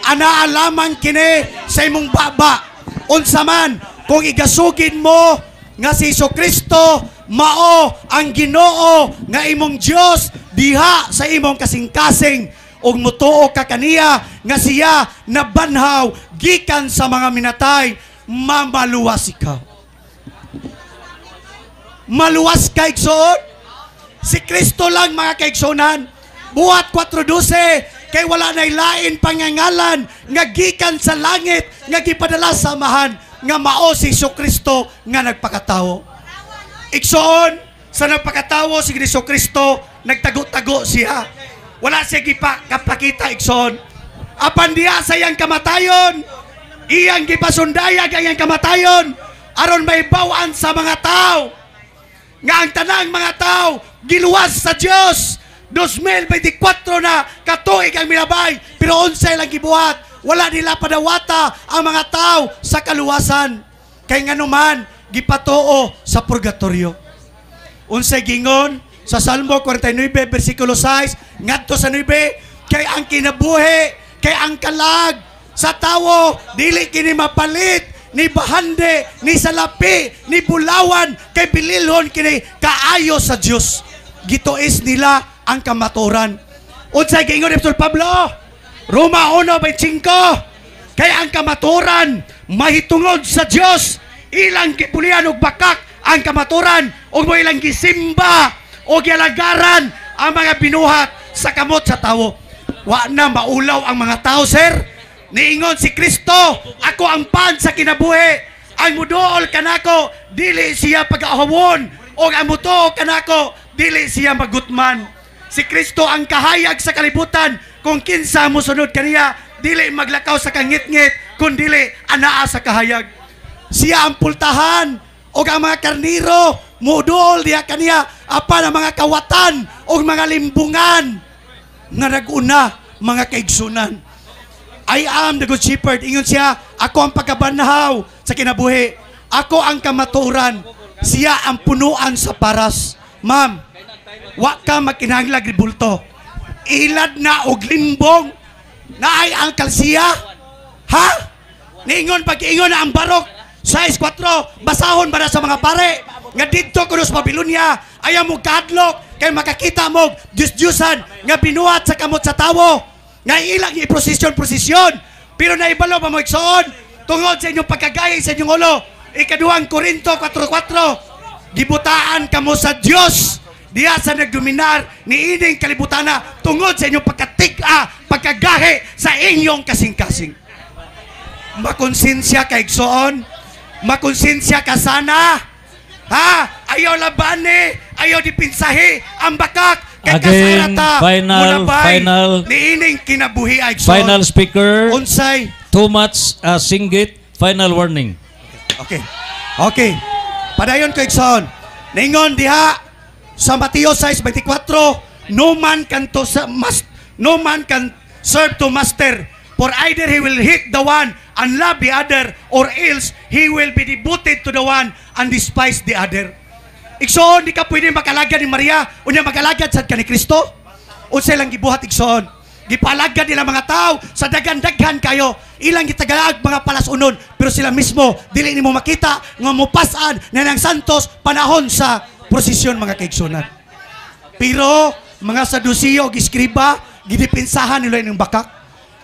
anaalamang kini sa imong baba. Unsa man kung igasugin mo nga si Jesucristo mao ang Ginoo nga imong Dios diha sa imong kasing-kasing, ug mutuo ka kaniya nga siya nabanhaw gikan sa mga minatay, mamaluwas ikaw. Maluwas ka, igsoon. Si Kristo lang, mga kaigsunan. Buhat 4:12, kay wala na lain pangangalan nga gikan sa langit nga gipadala sa amahan nga mao si Jesucristo nga nagpakatawo. Igsoon, sa nagpakatawo si Jesucristo, nagtago-tago siya. Wala siya kapakita, igsoon. Apan diya sa iyang kamatayon, iyang gipasundayag ang iyang kamatayon aron maibawaan sa mga tao nga ang tanang mga tao giluwas sa Dios. 2024 na katuig ang milabay, pero unsay lang gibuhat, wala nila padawata ang mga tao sa kaluwasan. Kay nganuman gipatuo sa purgatorio. Unsay gingon sa Salmo 49 versikulo 6 ngadto sa 9, kay ang kinabuhi, kay ang kalag sa tawo dili kini mapalit ni bahande, ni salapi, ni bulawan, kay bililhon kini kaayo sa Dios. Gituis nila ang kamaturan. Unsay giingon ni Apostol Pablo? Roma 1:25, kay ang kamaturan mahitungod sa Dios, ilang gipulian og bakak ang kamaturan, og mo ilang gisimba og gialagaran ang mga binuhat sa kamot sa tawo. Wa na maulaw ang mga tao, sir. Niingon si Kristo, ako ang pan sa kinabuhi. Ang muduol kanako dili siya pag-ahawon, o ang mutuo kanako dili siya magutman. Si Kristo ang kahayag sa kalibutan. Kung kinsa mo sunod kaniya, dili maglakaw sa kangit-ngit, kundi anaa sa kahayag. Siya ang pultahan, o ang mga karniro muduol diya kaniya, apan ang mga kawatan o mga limbungan nga naguna, mga kaigsunan. I am the good shepherd. Ingon siya, ako ang pagkabanhaw sa kinabuhi. Ako ang kamaturan. Siya ang punuan sa paras. Ma'am, wa ka magkinahanglag ribulto. Ilad na og limbong na ay ang kalsiya. Ha? Niingon pag-iingon na ang barok 6:4, basahon ba na sa mga pare nga dito kuno sa Babylonia, ayaw mo kadlok kay makakita mo Diyos-Diyosan nga binuhat sa kamot sa tawo. nga ilang i-prosesyon, pero naibalo pa mo igsoon, tungod sa inyong pagkagaya sa inyong ulo. Ikaduhang Korinto 4:4, gibutaan kamo sa Dios diya sa nagdominar ni ining kalibutana tungod sa inyong pagkagahi sa inyong kasing-kasing. Makonsensya ka igsoon, makonsensya ka sana. Ha? Ayaw labani, ayaw dipinsahi ang bakak. Again, final ni ining kinabuhi ay igsoon. Final speaker. Unsay? Too much singgit. Final warning. Okay. Padayon ko igsoon. Ningon diha sa Mateo 6:24, no man can serve two master, for either he will hate the one and love the other, or else he will be devoted to the one and despise the other. Igsoon, di ka pwede makalagad ni Maria unya makalagad sad ka ni Kristo. Unsay lang gibuhat igsoon? Gipalagad nila mga tao sa dagan-daghan kayo. Ilang gitagalag mga palasunon, pero sila mismo dili nimo makita nga mopasan na ng santos panahon sa prosesyon mga kaigsunan. Pero mga Saduceo ug Iskriba gidipinsahan nila ining bakak.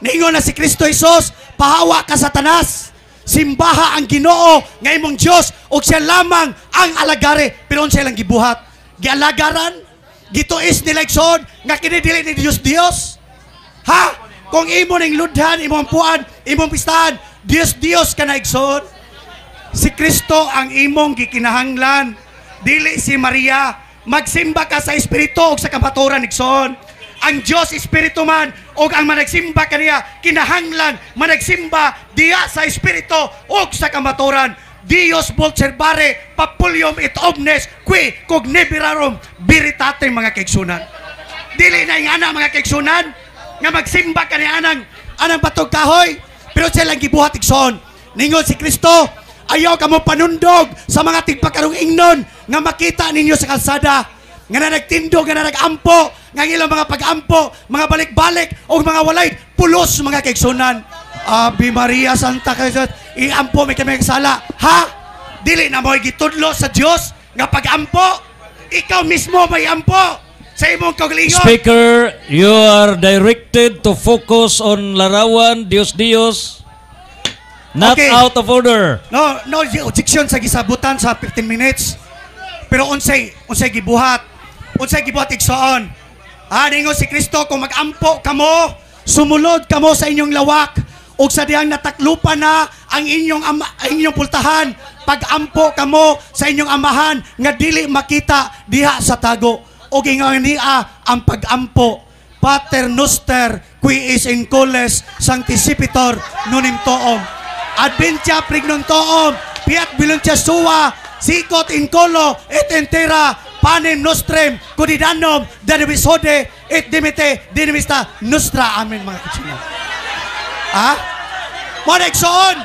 Ningon na si Kristo Jesus, pahawa ka Satanas. Simbaha ang Ginoo nga imong Dios ug siya lamang ang alagari. Pero unsay lang gibuhat? Gialagaran, gituis nila igsoon nga kini dili ni Dios. Ha? Kung imo ning ludhan, imong puan, imong pistahan, Dios ka na igsoon. Si Kristo ang imong gikinahanglan, dili si Maria. Magsimba ka sa Espiritu ug sa kamaturan igsoon. Ang Dios Espiritu man ug ang managsimba kaniya kinahanglan managsimba diya sa Espiritu ug sa kamaturan. Dios observare papulium et omnes qui cogniberarum veritatem mga kaigsunan. Dili na yung anak mga kaigsunan nga magsimba kaniya anang batog kahoy, pero siya lang gibuhat igsoon. Ningon si Kristo, ayaw ka mo panundog sa mga tigpakarong ingnon nga makita ninyo sa kalsada, nga na nagtindog, nga na nagampo, nga ilang mga pag-ampo, mga balik-balik o mga walay pulos mga kaigsunan. Ave Maria Santa Jesus, iampo may kami sala. Ha? Dili na mo gitudlo sa Dios nga pag-ampo. Ikaw mismo may ampo sa imong kaugalingon. Speaker, you are directed to focus on larawan Dios. Not Okay. out of order. No objection sa gisabutan sa 15 minutes. Pero unsay gibuhat? Unsay gibuhat igsoon? Ningon si Kristo, kung mag-ampo kamo, sumulod kamo sa inyong lawak ug sa dihang nataklupan na ang inyong pultahan, pag-ampo kamo sa inyong amahan nga dili makita diha sa tago. Ug ingon niya ang pag-ampo, Pater noster qui is in coles sancticipitor nunim toom. Adventia pregnum toom, piat biluntia sua, sikot in colo et entera panem nostrem codidanum danibisode et dimite dinimista nostra. Amen mga kaigsunan. Mga kaigsunan,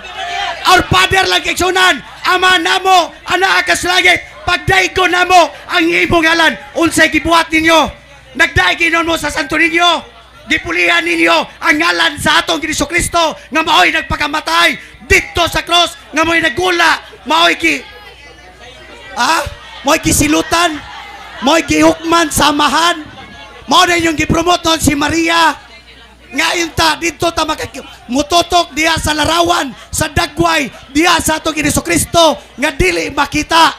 our Father lang kaigsunan, Ama namo, anak akas langit, pagdaigo namo ang imong ngalan. Unsay gibuhat ninyo? Nagdaiginon mo sa santo ninyo. Gipulihan ninyo ang ngalan sa atong Jesucristo nga maoy nagpakamatay dito sa cross, nga maoy nagula, maoy gisilutan, maoy gihukman samahan. Mao na yung gipromote noon si Maria. Ngayon dito ta mututok diya sa larawan, sa dagway, diya sa atong Jesucristo nga dili makita.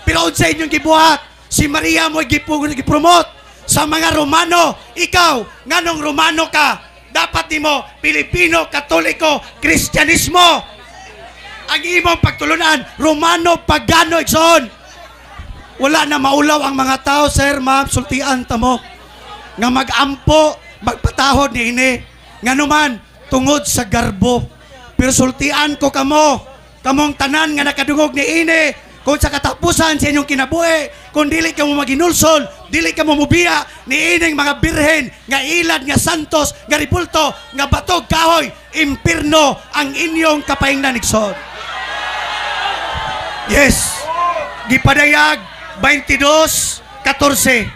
Pero unsay inyong gibuhat? Si Maria mo gipromote sa mga Romano. Ikaw, nganong Romano ka? Dapat nimo Pilipino, Katoliko, Kristyanismo. Ang imong pagtulunan, Romano, Pagano, igsoon. Wala na maulaw ang mga tao, sir, ma'am, sultian tamo nga mag-ampo, magpatahod ni ini. Nga naman, tungod sa garbo. Pero sultian ko kamong tanan nga nakadungog ni ini, kung sa katapusan sa inyong kinabuhi, kung dili ka mo maginulsol, dili ka mo mubiya ni ining mga birhen, nga ilad, nga santos, nga ribulto, nga batog kahoy, impirno ang inyong kapaingnan igsoon. Yes. Gipadayag 22:14.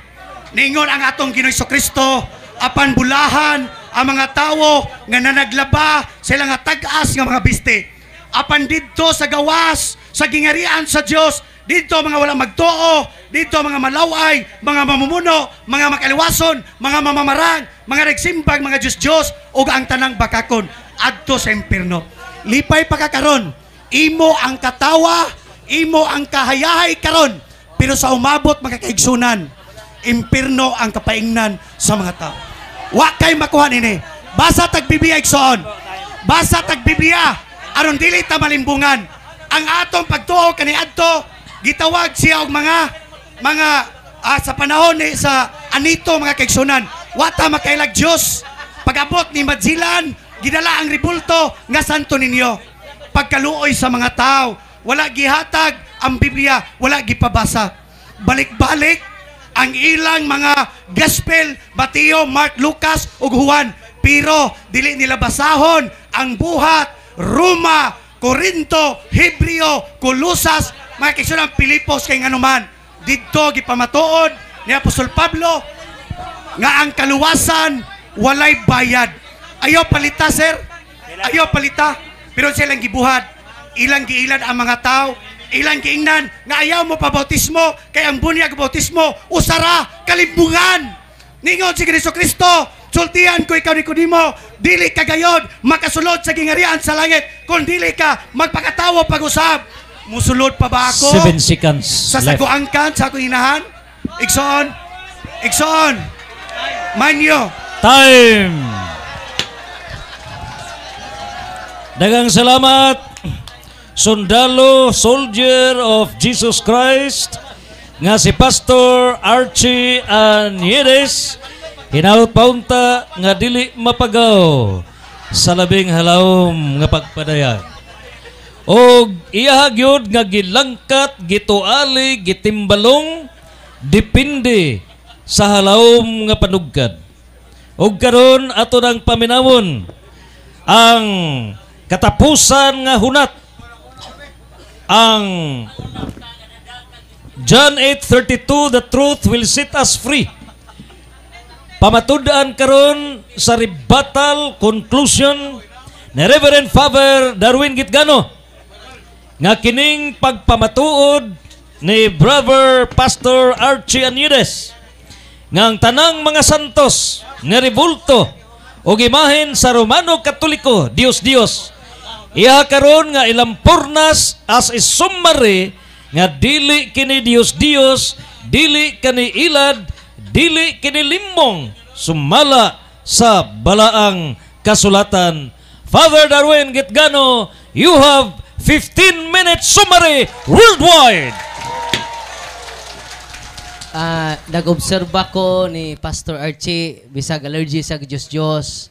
Ningon ang atong Ginoong Jesucristo, apan bulahan ang mga tawo nga nanaglaba sila nga tag-as nga mga biste. Apan didto sa gawas sa gingarian sa Dios dito mga walang magtuo, dito mga malaway, mga mamumuno, mga makaliwason, mga mamamarang, mga nagsimbag, mga Diyos-Diyos, o ang tanang bakakon, adto sa impierno. Lipay pagkakaron, imo ang katawa, imo ang kahayahay karon, pero sa umabot mga kaigsunan, impierno ang kapaingnan sa mga tao. Wa kay makuha nini. Basa tagbibiya igsoon. Basa tagbibiya aron dili ta malimbungan. Ang atong pagtuo kaniadto gitawag siya og mga sa panahon ni sa anito mga kaigsunan. Wa ta makailag Dios. Pag-abot ni Madzilan, gidala ang ribulto nga santo ninyo. Pagkaluoy sa mga tao, wala gihatag ang Biblia, wala gipabasa. Balik-balik ang ilang mga gospel, Mateo, Mark, Lucas ug Juan, pero dili nila basahon ang buhat, Roma, Corinto, Hebreo, Colosas, mga kaigsunan, Pilipos kay nganuman. Didto gipamatuod ni Apostol Pablo nga ang kaluwasan walay bayad. Ayaw palita, sir. Ayaw palita. Pero silang gibuhat. Ilang giilad ang mga tao. Ilang giingnan nga ayaw mo pa bautismo. Kaya ang bunyag bautismo usara kalimbungan. Ningon si Kristo, sultihan ko ikaw Nicodemo, dili ka gayod makasulod sa gingarian sa langit. Kung dili ka magpakatawo pag-usab, musulod pa ba ako? 7 seconds Sa saguangkan, sa akong inahan? Igsoon. Igsoon. Manyo. Time! Dagang salamat, sundalo, soldier of Jesus Christ, nga si Pastor Archie Aniedes, hinaut paunta nga dili mapagaw sa labing halawom nga pagpadayag. O iyahagyod nga gilangkat, gituali, gitimbalong, depende sa halawom nga panugkad. O karon ato ng paminawon ang katapusan nga hunat, ang John 8:32, the truth will set us free. Pamatud-an karon sa rebuttal conclusion ni Reverend Father Darwin Gitgano nga kining pagpamatuod ni Brother Pastor Archie Aniedes nga ang tanang mga santos nga rebulto o gimahin sa Romano Katoliko, Dios iya karon nga ilampurnas as is summary nga dili kini Dios, dili kini ilad, dili kini limbong, sumala sa balaang kasulatan. Father Darwin Gitgano, you have 15 minutes summary worldwide. Nag-obserba ko ni Pastor Archie bisag allergy sa Diyos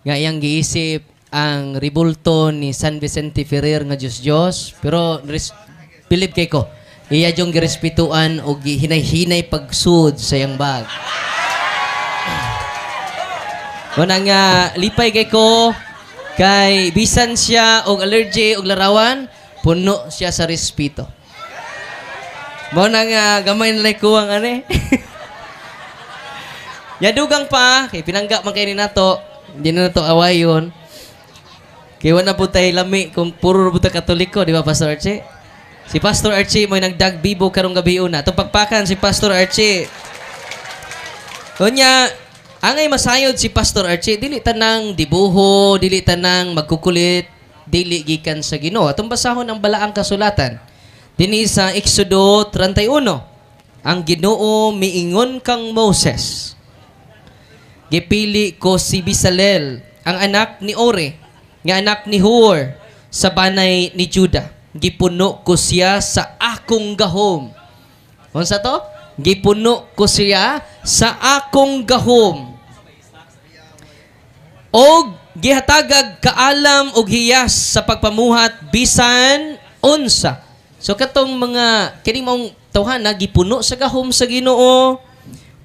nga iyang giisip ang ribulto ni San Vicente Ferrer nga Diyos, pero believe kay ko iya jong girespetuan o hinay-hinay pagsud sa iyang bag. Kung nga lipay kay ko kay bisan siya og allergy og larawan, puno siya sa respeto. Mo nga gamay na ko ang ane. Yadugang pa kay pinangga man kay ni nato, hindi na nato awayon. Kaya wala po tayo lami kung puro po tayo Katoliko, di ba Pastor Archie? Si Pastor Archie mo nagdag bibo karong gabi una. Itong pagpakan si Pastor Archie. Kunya, angay masayod si Pastor Archie, dili tanang dibuho, dili tanang magkukulit, dili gikan sa Ginoo. Atong basahon ang balaang kasulatan. Dini sa Exodo 31, ang Ginoo miingon kang Moses. Gipili ko si Bezalel, ang anak ni Ore, nga anak ni Hur, sa banay ni Judah. Gipuno ko siya sa akong gahom. Unsa to? Gipuno ko siya sa akong gahom. Og gihatagag kaalam og hiyas sa pagpamuhat bisan unsa. So katong mga kini mong tawhana gipuno sa gahom sa Ginoo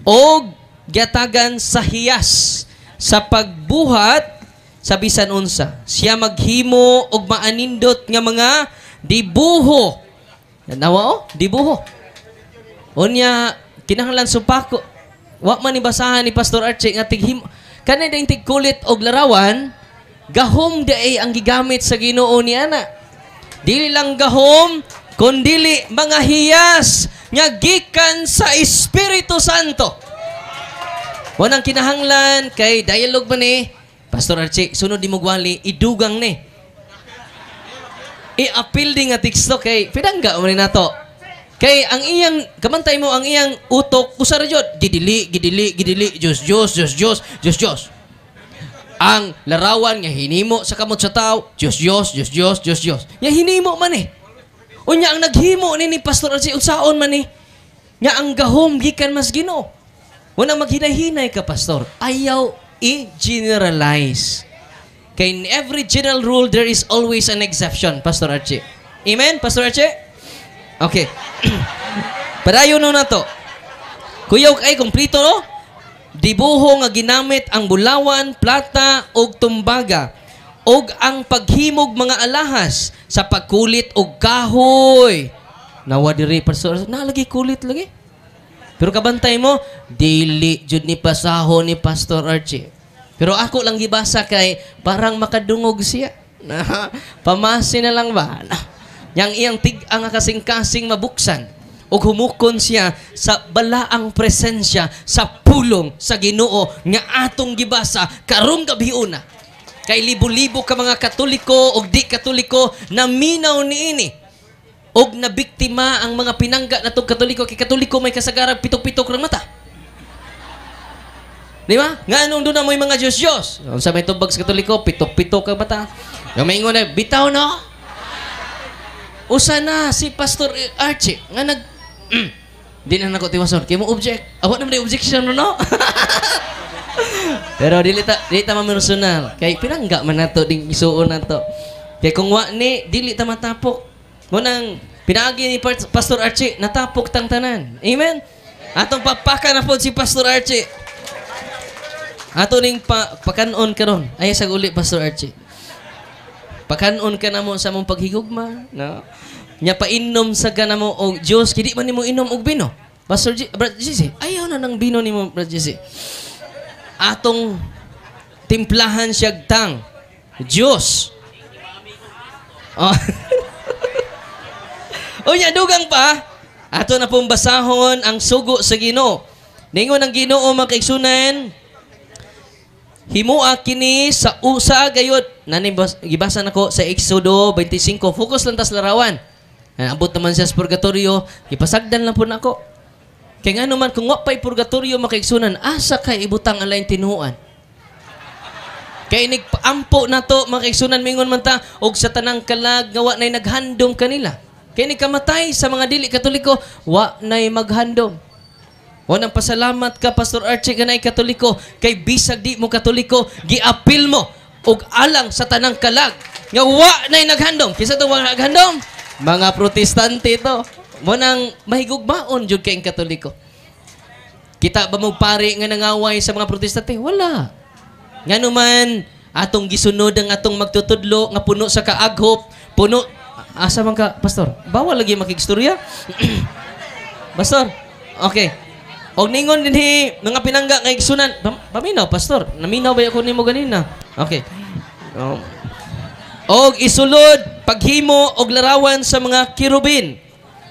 og giatagan sa hiyas sa pagbuhat sa bisan unsa. Siya maghimo og maanindot nga mga dibuho. Nawa o? Dibuho. Unya kinahanglan supako. Wa man ibasahan ni Pastor Archie nga tighimo. Kanay ding tigkulit og larawan, gahom daay ang gigamit sa Ginoo ni ana. Dili lang gahom, kundili mga hiyas nga gikan sa Espiritu Santo. Wanang kinahanglan kay dialogue man ni Pastor Archie, sunod di mo gwali, idugang ni. I-appeal din nga teksto kay pinangga mo rin nato. Kay ang iyang, kamantay mo ang iyang utok, kusara jud, gidili, Diyos. Ang larawan nga hinimo sa kamot sa tao, Diyos. Nga hinimo man eh. Unya ang naghimo ni Pastor Archie, unsaon man eh. Nga ang gahom gikan mas Ginoo. Wala maghinay-hinay ka, Pastor. Ayaw i-generalize. Kay in every general rule, there is always an exception, Pastor Archie. Amen, Pastor Archie? Okay. Padayon na to. Kuyaw ay kumplito, no? Dibuho nga ginamit ang bulawan, plata, og tumbaga. Og ang paghimog mga alahas sa pagkulit og kahoy. Nawa diri, Pastor Archie. Nalagi kulit lagi. Pero kabantay mo, dili jud ni pasaho ni Pastor Archie. Pero ako lang gibasa kay parang makadungog siya. Pamasin na lang ba? Yang iyang tig-ang kasing-kasing mabuksan o humukon siya sa balaang presensya sa pulong sa Ginoo nga atong gibasa karong gabiuna. Kay libo-libo ka mga Katoliko o di Katoliko na minaw niini. Og nabiktima ang mga pinangga natong Katoliko. Kay Katoliko may kasagaran pitok-pitok ng mata. Di ba? Nga anong doon na mo yung mga Diyos-Diyos? Sa may tubag sa Katoliko, pitok-pitok ang mata. Yung may ingon na, bitaw no? Usa na si Pastor Archie nga di na nako tiwason. Kaya mo object. Awat naman yung objection no? Pero dili ta mamersonal. Kay pinangga man nato ding isuon nato. Kay kung wa ni dili ta matapok. Mo nang pinaagi ni Pastor Archie natapok tang tanan. Amen. Atong papaka na pod si Pastor Archie. Ato ning pakanon karon. Ay sa uli Pastor Archie. Pakanon ka na mo sa mong paghigugma, no? Nya painom sa gana mo og Dios, kidi man nimo inom og bino. Pastor Brad Jesse, ayaw na ng bino nimo Brad Jesse. Atong timplahan siya tang Dios. Oh. Unya dugang pa, ato na pong basahon ang sugo sa Ginoo. Ningon ang Ginoo makaigsunan, himua kini sa usa gayud. Gibasa nako sa Exodo 25. Focus lang tas larawan. Naabot naman siya sa purgatorio, ipasagdan lang po nako. Kaya nga naman, kung wapay purgatorio makaigsunan, asa kay ibutang alain tinuan. Kaya nigpaampo na to, makaigsunan, mingon man ta, og sa tanang kalag, nga wa na'y naghandom kanila. Kaya nikamatay sa mga dili Katoliko, wa na'y maghandom. Wanang pasalamat ka, Pastor Archie, ganay Katoliko, kay bisag di mo Katoliko, giapil mo, og alang sa tanang kalag, nga wa na'y naghandom. Kisa ito mga naghandom? Mga Protestante ito. Wanang mahigugmaon jud kay Katoliko. Kita ba mo pare nga nangaway sa mga Protestante? Wala. Nga naman, atong gisunod ang atong magtutudlo nga puno sa kaaghop, puno, asa man ka, Pastor? Bawal lagi makigstorya? Pastor, okay. Og ningon dinhi mga pinangga nga igsunan, paminaw Pastor, naminaw ba ako nimo ganina? Okay. Og isulod paghimo og larawan sa mga kirubin.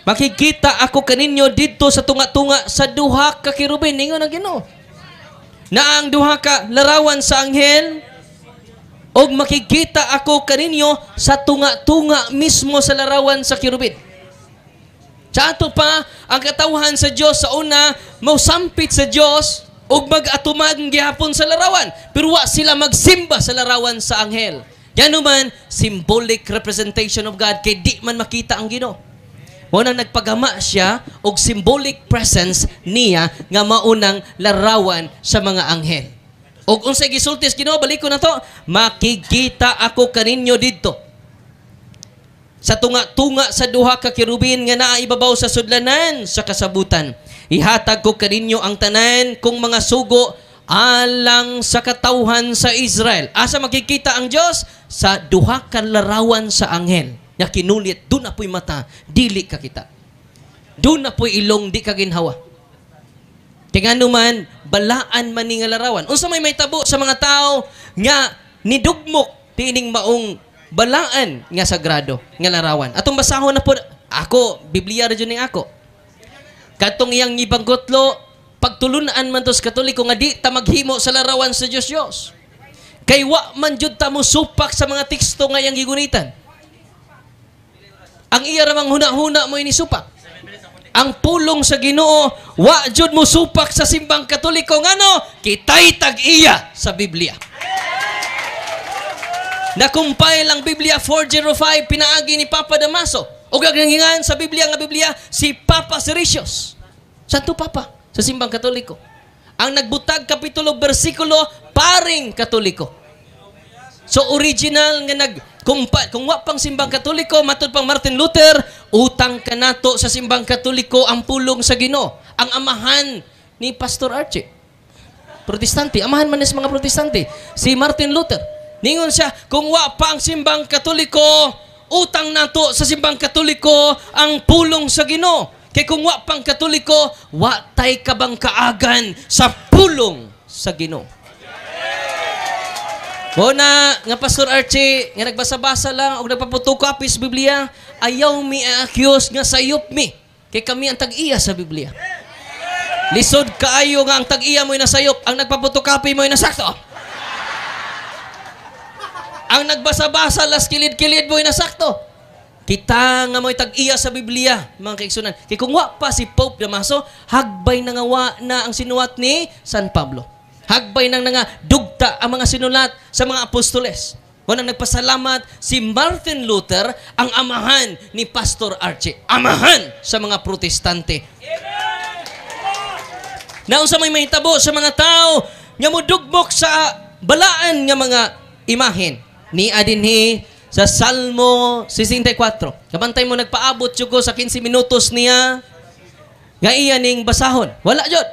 Makikita ako kaninyo didto sa tunga-tunga sa duha ka kirubin. Ningon ang Ginoo. Na ang duha ka larawan sa anghel og makikita ako kaninyo sa tunga-tunga mismo sa larawan sa kirubin. Sa ato pa, ang katawhan sa Diyos sa una, mausampit sa Diyos ug mag-atumag gihapon sa larawan. Pero wa sila magsimba sa larawan sa anghel. Yan naman, symbolic representation of God kay di man makita ang Ginoo. Muna nagpagama siya og symbolic presence niya nga maunang larawan sa mga anghel. Og unsay gisultis Ginoo, balik ko na to, makikita ako kaninyo didto sa tunga-tunga sa duha ka kirubin nga naa ibabaw sa sudlanan sa kasabutan. Ihatag ko kaninyo ang tanan kung mga sugo alang sa katawhan sa Israel. Asa makikita ang Dios? Sa duha ka larawan sa anghel. Nga kinulit, doon na po'y mata, dili ka kita. Doon na po'y ilong, di ka ginhawa. Kaya nga naman, balaan man ni nga larawan. Unsa may tabo sa mga tao nga nidugmok tining maong balaan nga sagrado nga larawan. Atong basahon na po Ako, Biblia rin yun ako. Katong iyang ibanggotlo, pagtulunan man to sa Katoliko nga di ta maghimo sa larawan sa Diyos. Kay wa man jud ta mo supak sa mga teksto nga iyang gigunitan. Ang iya ramang huna-huna mo ini supak. Ang pulong sa Ginoo, wa jud mo supak sa simbang Katoliko ngano? Kitay tag-iya sa Biblia. Nakumpay lang Biblia 405 pinaagi ni Papa Damaso. O gagangingan sa Biblia si Papa Siricios. Santo Papa sa simbang Katoliko. Ang nagbutag kapitulo bersikulo paring Katoliko. So original nga nagkumpay kung wa pang simbang Katoliko matud pang Martin Luther, utang kanato sa simbang Katoliko ang pulong sa Ginoo. Ang amahan ni Pastor Archie. Protestante, amahan man sa mga protestante, si Martin Luther. Ningon siya, kung wa pa ang simbang Katoliko, utang nato sa simbang Katoliko ang pulong sa Ginoo. Kay kung wa pang Katoliko, wa tay kabang kaagan sa pulong sa Ginoo. Muna nga Pastor Archie, nga nagbasa-basa lang o nagpapotocopy sa Biblia, ayaw mi accuse nga sayop mi. Kay kami ang tag-iya sa Biblia. Lisod kaayo nga ang tag-iya mo'y nasayop, ang nagpapotocopy mo'y nasakto. Ang nagbasa-basa, las kilid-kilid mo'y nasakto. Kita nga mo'y tag-iya sa Biblia, mga kaigsunan. Kaya kung wa pa si Pope Damaso, hagbay na nga wa na ang sinuwat ni San Pablo. Hagbay nang nga dugta ang mga sinulat sa mga apostoles. Kung nagpasalamat si Martin Luther, ang amahan ni Pastor Archie. Amahan sa mga protestante. Naon sa may mahitabo sa mga tao, nga mudugmok sa balaan nga mga imahen. Ni adinhi sa Salmo 64. Kabantay mo nagpaabot ko sa 15 minutos niya nga iya ning basahon. Wala jud.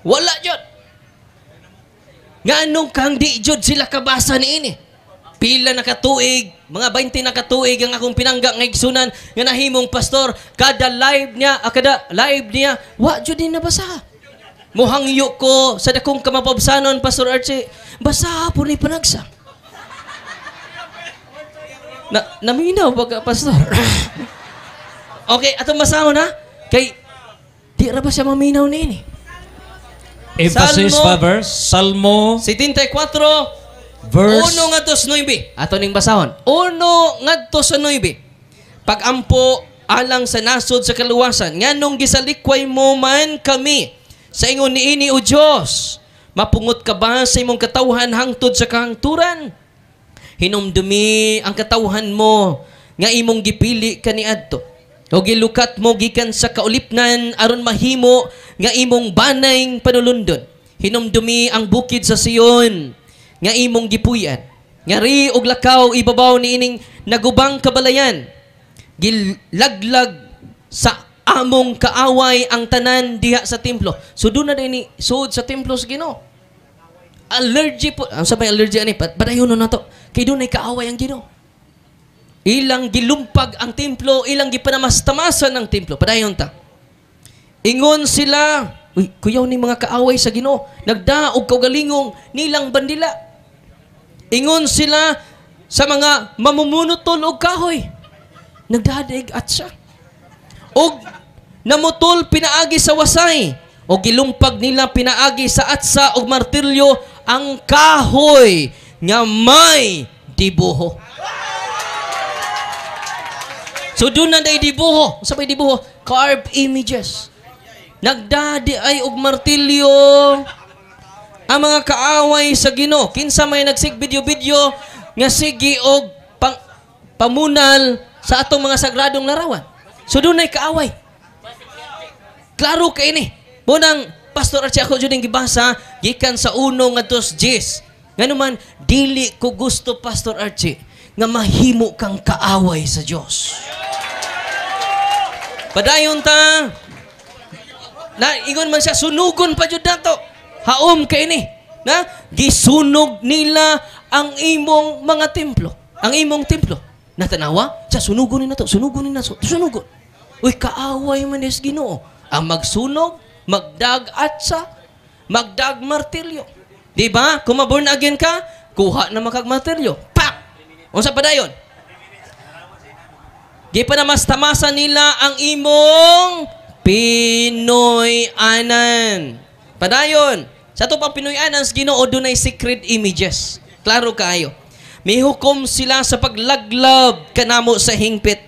Wala jud. Nga anong kang di jud sila kabasa niini. Pila na katuig, mga 20 na katuig ang akong pinangga nga igsunan nga nahimong pastor, kada live niya, wa jud din nabasa. Muhangyo ko sa dakong kamapabsanon, Pastor Archie, basa po ni panagsa. Naminaw ba, Pastor? Okay, atong basahon ha? Kay, di ra ba siya maminaw niini? Emphasis pa verse. Salmo 74, verse 1 ngadto sa 9. Ato ning basahon. 1 ngadto sa 9. Pag-ampo alang sa nasod sa kaluwasan, nganong gisalikway mo man kami sa ingon niini o Dios. Mapungot ka ba sa imong katawhan hangtod sa kahangturan? Hinumdumi ang katawhan mo nga imong gipili kaniadto. O gilukat mo gikan sa kaulipnan aron mahimo nga imong banayng panulundon. Hinumdumi ang bukid sa Sion nga imong gipuy-an. Ngari og lakaw ibabaw niining nagubang kabalayan. Gilaglag sa among kaaway ang tanan diha sa templo. So doon na din suod sa templo sa Ginoo. Allergy po. Ang sabay allergy ani padayon na to. Kay doon ay kaaway ang Ginoo. Ilang gilumpag ang templo, ilang gipanamastamasan ng templo. Padayon ta. Ingon sila, uy, kuyaw ni mga kaaway sa Ginoo. Nagdaog kaugalingong nilang bandila. Ingon sila sa mga mamumunutol og kahoy. Nagdadig at siya. Og namutol pinaagi sa wasay. O gilumpag nila pinaagi sa atsa og martilyo ang kahoy nga may dibuho. So doon na day dibuho. Sabay dibuho? Carved images. Nagdadi ay og martilyo ang mga kaaway sa Ginoo. Kinsa may nagsig video-video nga sige og pamunal sa atong mga sagradong larawan. So doon ay kaaway. Klaro kay ni. Munang Pastor Archie ako jud gibasa gikan sa 1 ngadto 10. Nganuman dili ko gusto Pastor Archie nga mahimo kang kaaway sa Dios. Padayon ta. Na ingon man siya sunugon pa jud nato. Haom kay ni. Na gisunog nila ang imong mga templo. Ang imong templo. Natanawa? Siya sunugon ni nato. Sunugon ni nato. Sunugon. Uy kaaway man des Ginoo. Ang magsunog, magdag atsa, magdag martilyo. Di ba? Kung ma-born again ka, kuha na makag martilyo. Pak! Unsa pa dayon? Gipanamasta-masa nila ang imong Pinoy-anan. Padayon, sa ito pang Pinoy-anan, Ginoo dunay secret images. Klaro kaayo. May hukom sila sa paglaglab kanamo sa hingpit.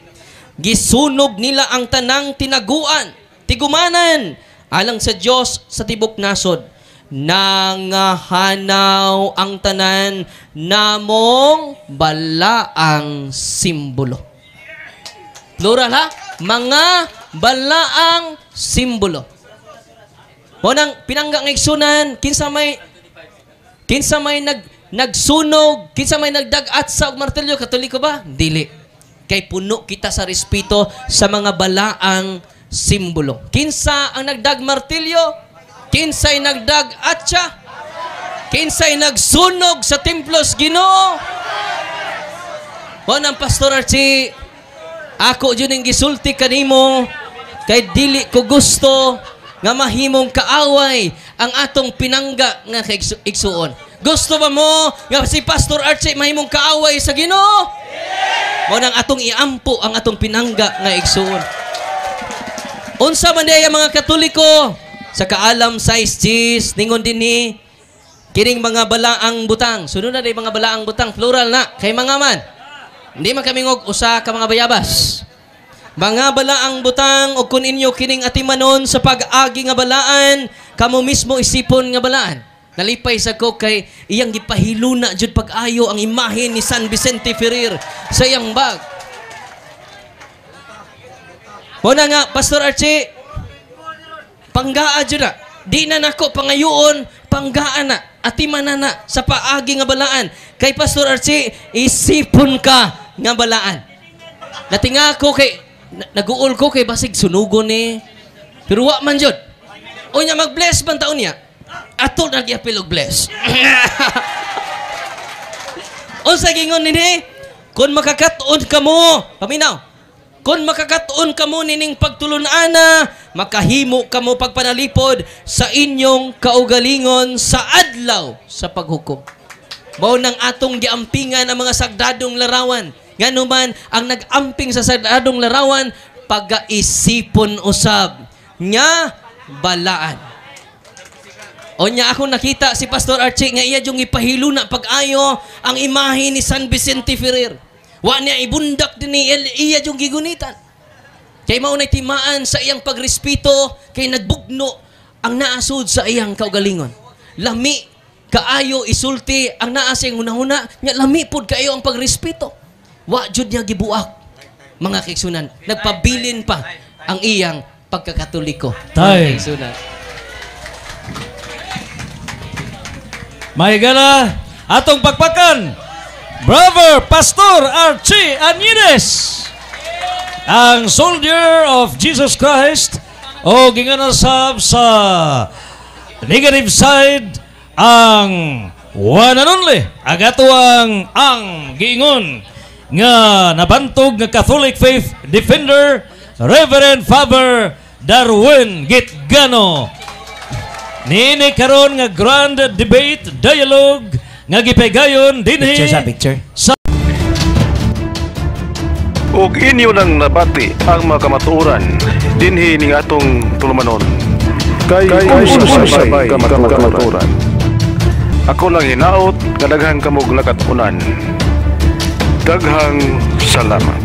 Gisunog nila ang tanang tinaguan, tigumanan, alang sa Dios sa tibok nasod. Nangahanaw ang tanan namong balaang simbolo. Plural ha? Mga balaang simbolo. Munang pinangga ng igsunan, kinsa may nagsunog, kinsa may nagdagat sa martilyo, Katoliko ba? Dili. Kay puno kita sa respeto sa mga balaang simbolo. Kinsa ang nagdag-martilyo? Kinsay nagdag-atsa? Kinsay nagsunog sa templos Ginoo? Munang Pastor Archie, ako dyan ang gisulti kanimo, kay dili ko gusto nga mahimong kaaway ang atong pinangga nga igsuon. Gusto ba mo nga si Pastor Archie mahimong kaaway sa Ginoo? Mo nang atong iampo ang atong pinangga nga igsuon. Unsa man diay mga Katoliko sa kaalam size G's ningon dinhi kining mga balaang butang. Sunod na day mga balaang butang, plural na kay mga man. Hindi man kami ngog usa ka mga bayabas. Mga balaang butang o kun inyo kining atimanon sa pag-agi nga balaan, kamo mismo isipon nga balaan. Nalipay sa ko kay iyang gipahiluna jud pag-ayo ang imahe ni San Vicente Ferrer sa iyang bag. Muna nga, Pastor Archie, panggaa jud na. Di na nako pangayoon, panggaan na, atiman na sa paagi nga balaan. Kay Pastor Archie, isipon ka nga balaan. Natinga ko kay naguol ko kay basig sunugon ni. Pero wa man jud. O nya mag-bless man taon niya. Ato nagyapil og bless. Unsa gingon nini? Kun makakatuon kamo, paminaw. Kun makakatuon kamo nining pagtulon-ana, makahimo kamo pagpanalipod sa inyong kaugalingon sa adlaw sa paghukom. Mao nang atong giampingan ang mga sagdadong larawan. Nganuman ang nag-amping sa sagdadong larawan pagaisipon usab nga balaan. O niya ako nakita si Pastor Archie nga iya yung ipahiluna pag-ayo ang imahe ni San Vicente Ferrer. Wa niya ibundak din ni iya yung gigunitan. Kay maunay timaan sa iyang pagrespeto kay nagbugno ang naasud sa iyang kaugalingon. Lami kaayo isulti ang naa sa iyang hunahuna, nya lami pud kaayo ang pagrespeto. Wa jud niya gibuak. Mga kaigsunan, nagpabilin pa ang iyang pagkakatoliko. Tay. Mahigala atong pagpakan Brother Pastor Archie Anyides, ang soldier of Jesus Christ o ginganasab sa negative side ang one and only agatuang ang giingon nga nabantog nga Catholic faith defender Reverend Father Darwin Gitgano. Nini karon nga grand debate dialogue nga gipegayon dinhi sa ug inyo nang nabati ang mga kamatuoran dinhi ning atong tulumanon kay sabay kamatuoran. Ako lang hinaot nga daghang kamog lakatunan. Daghang salamat.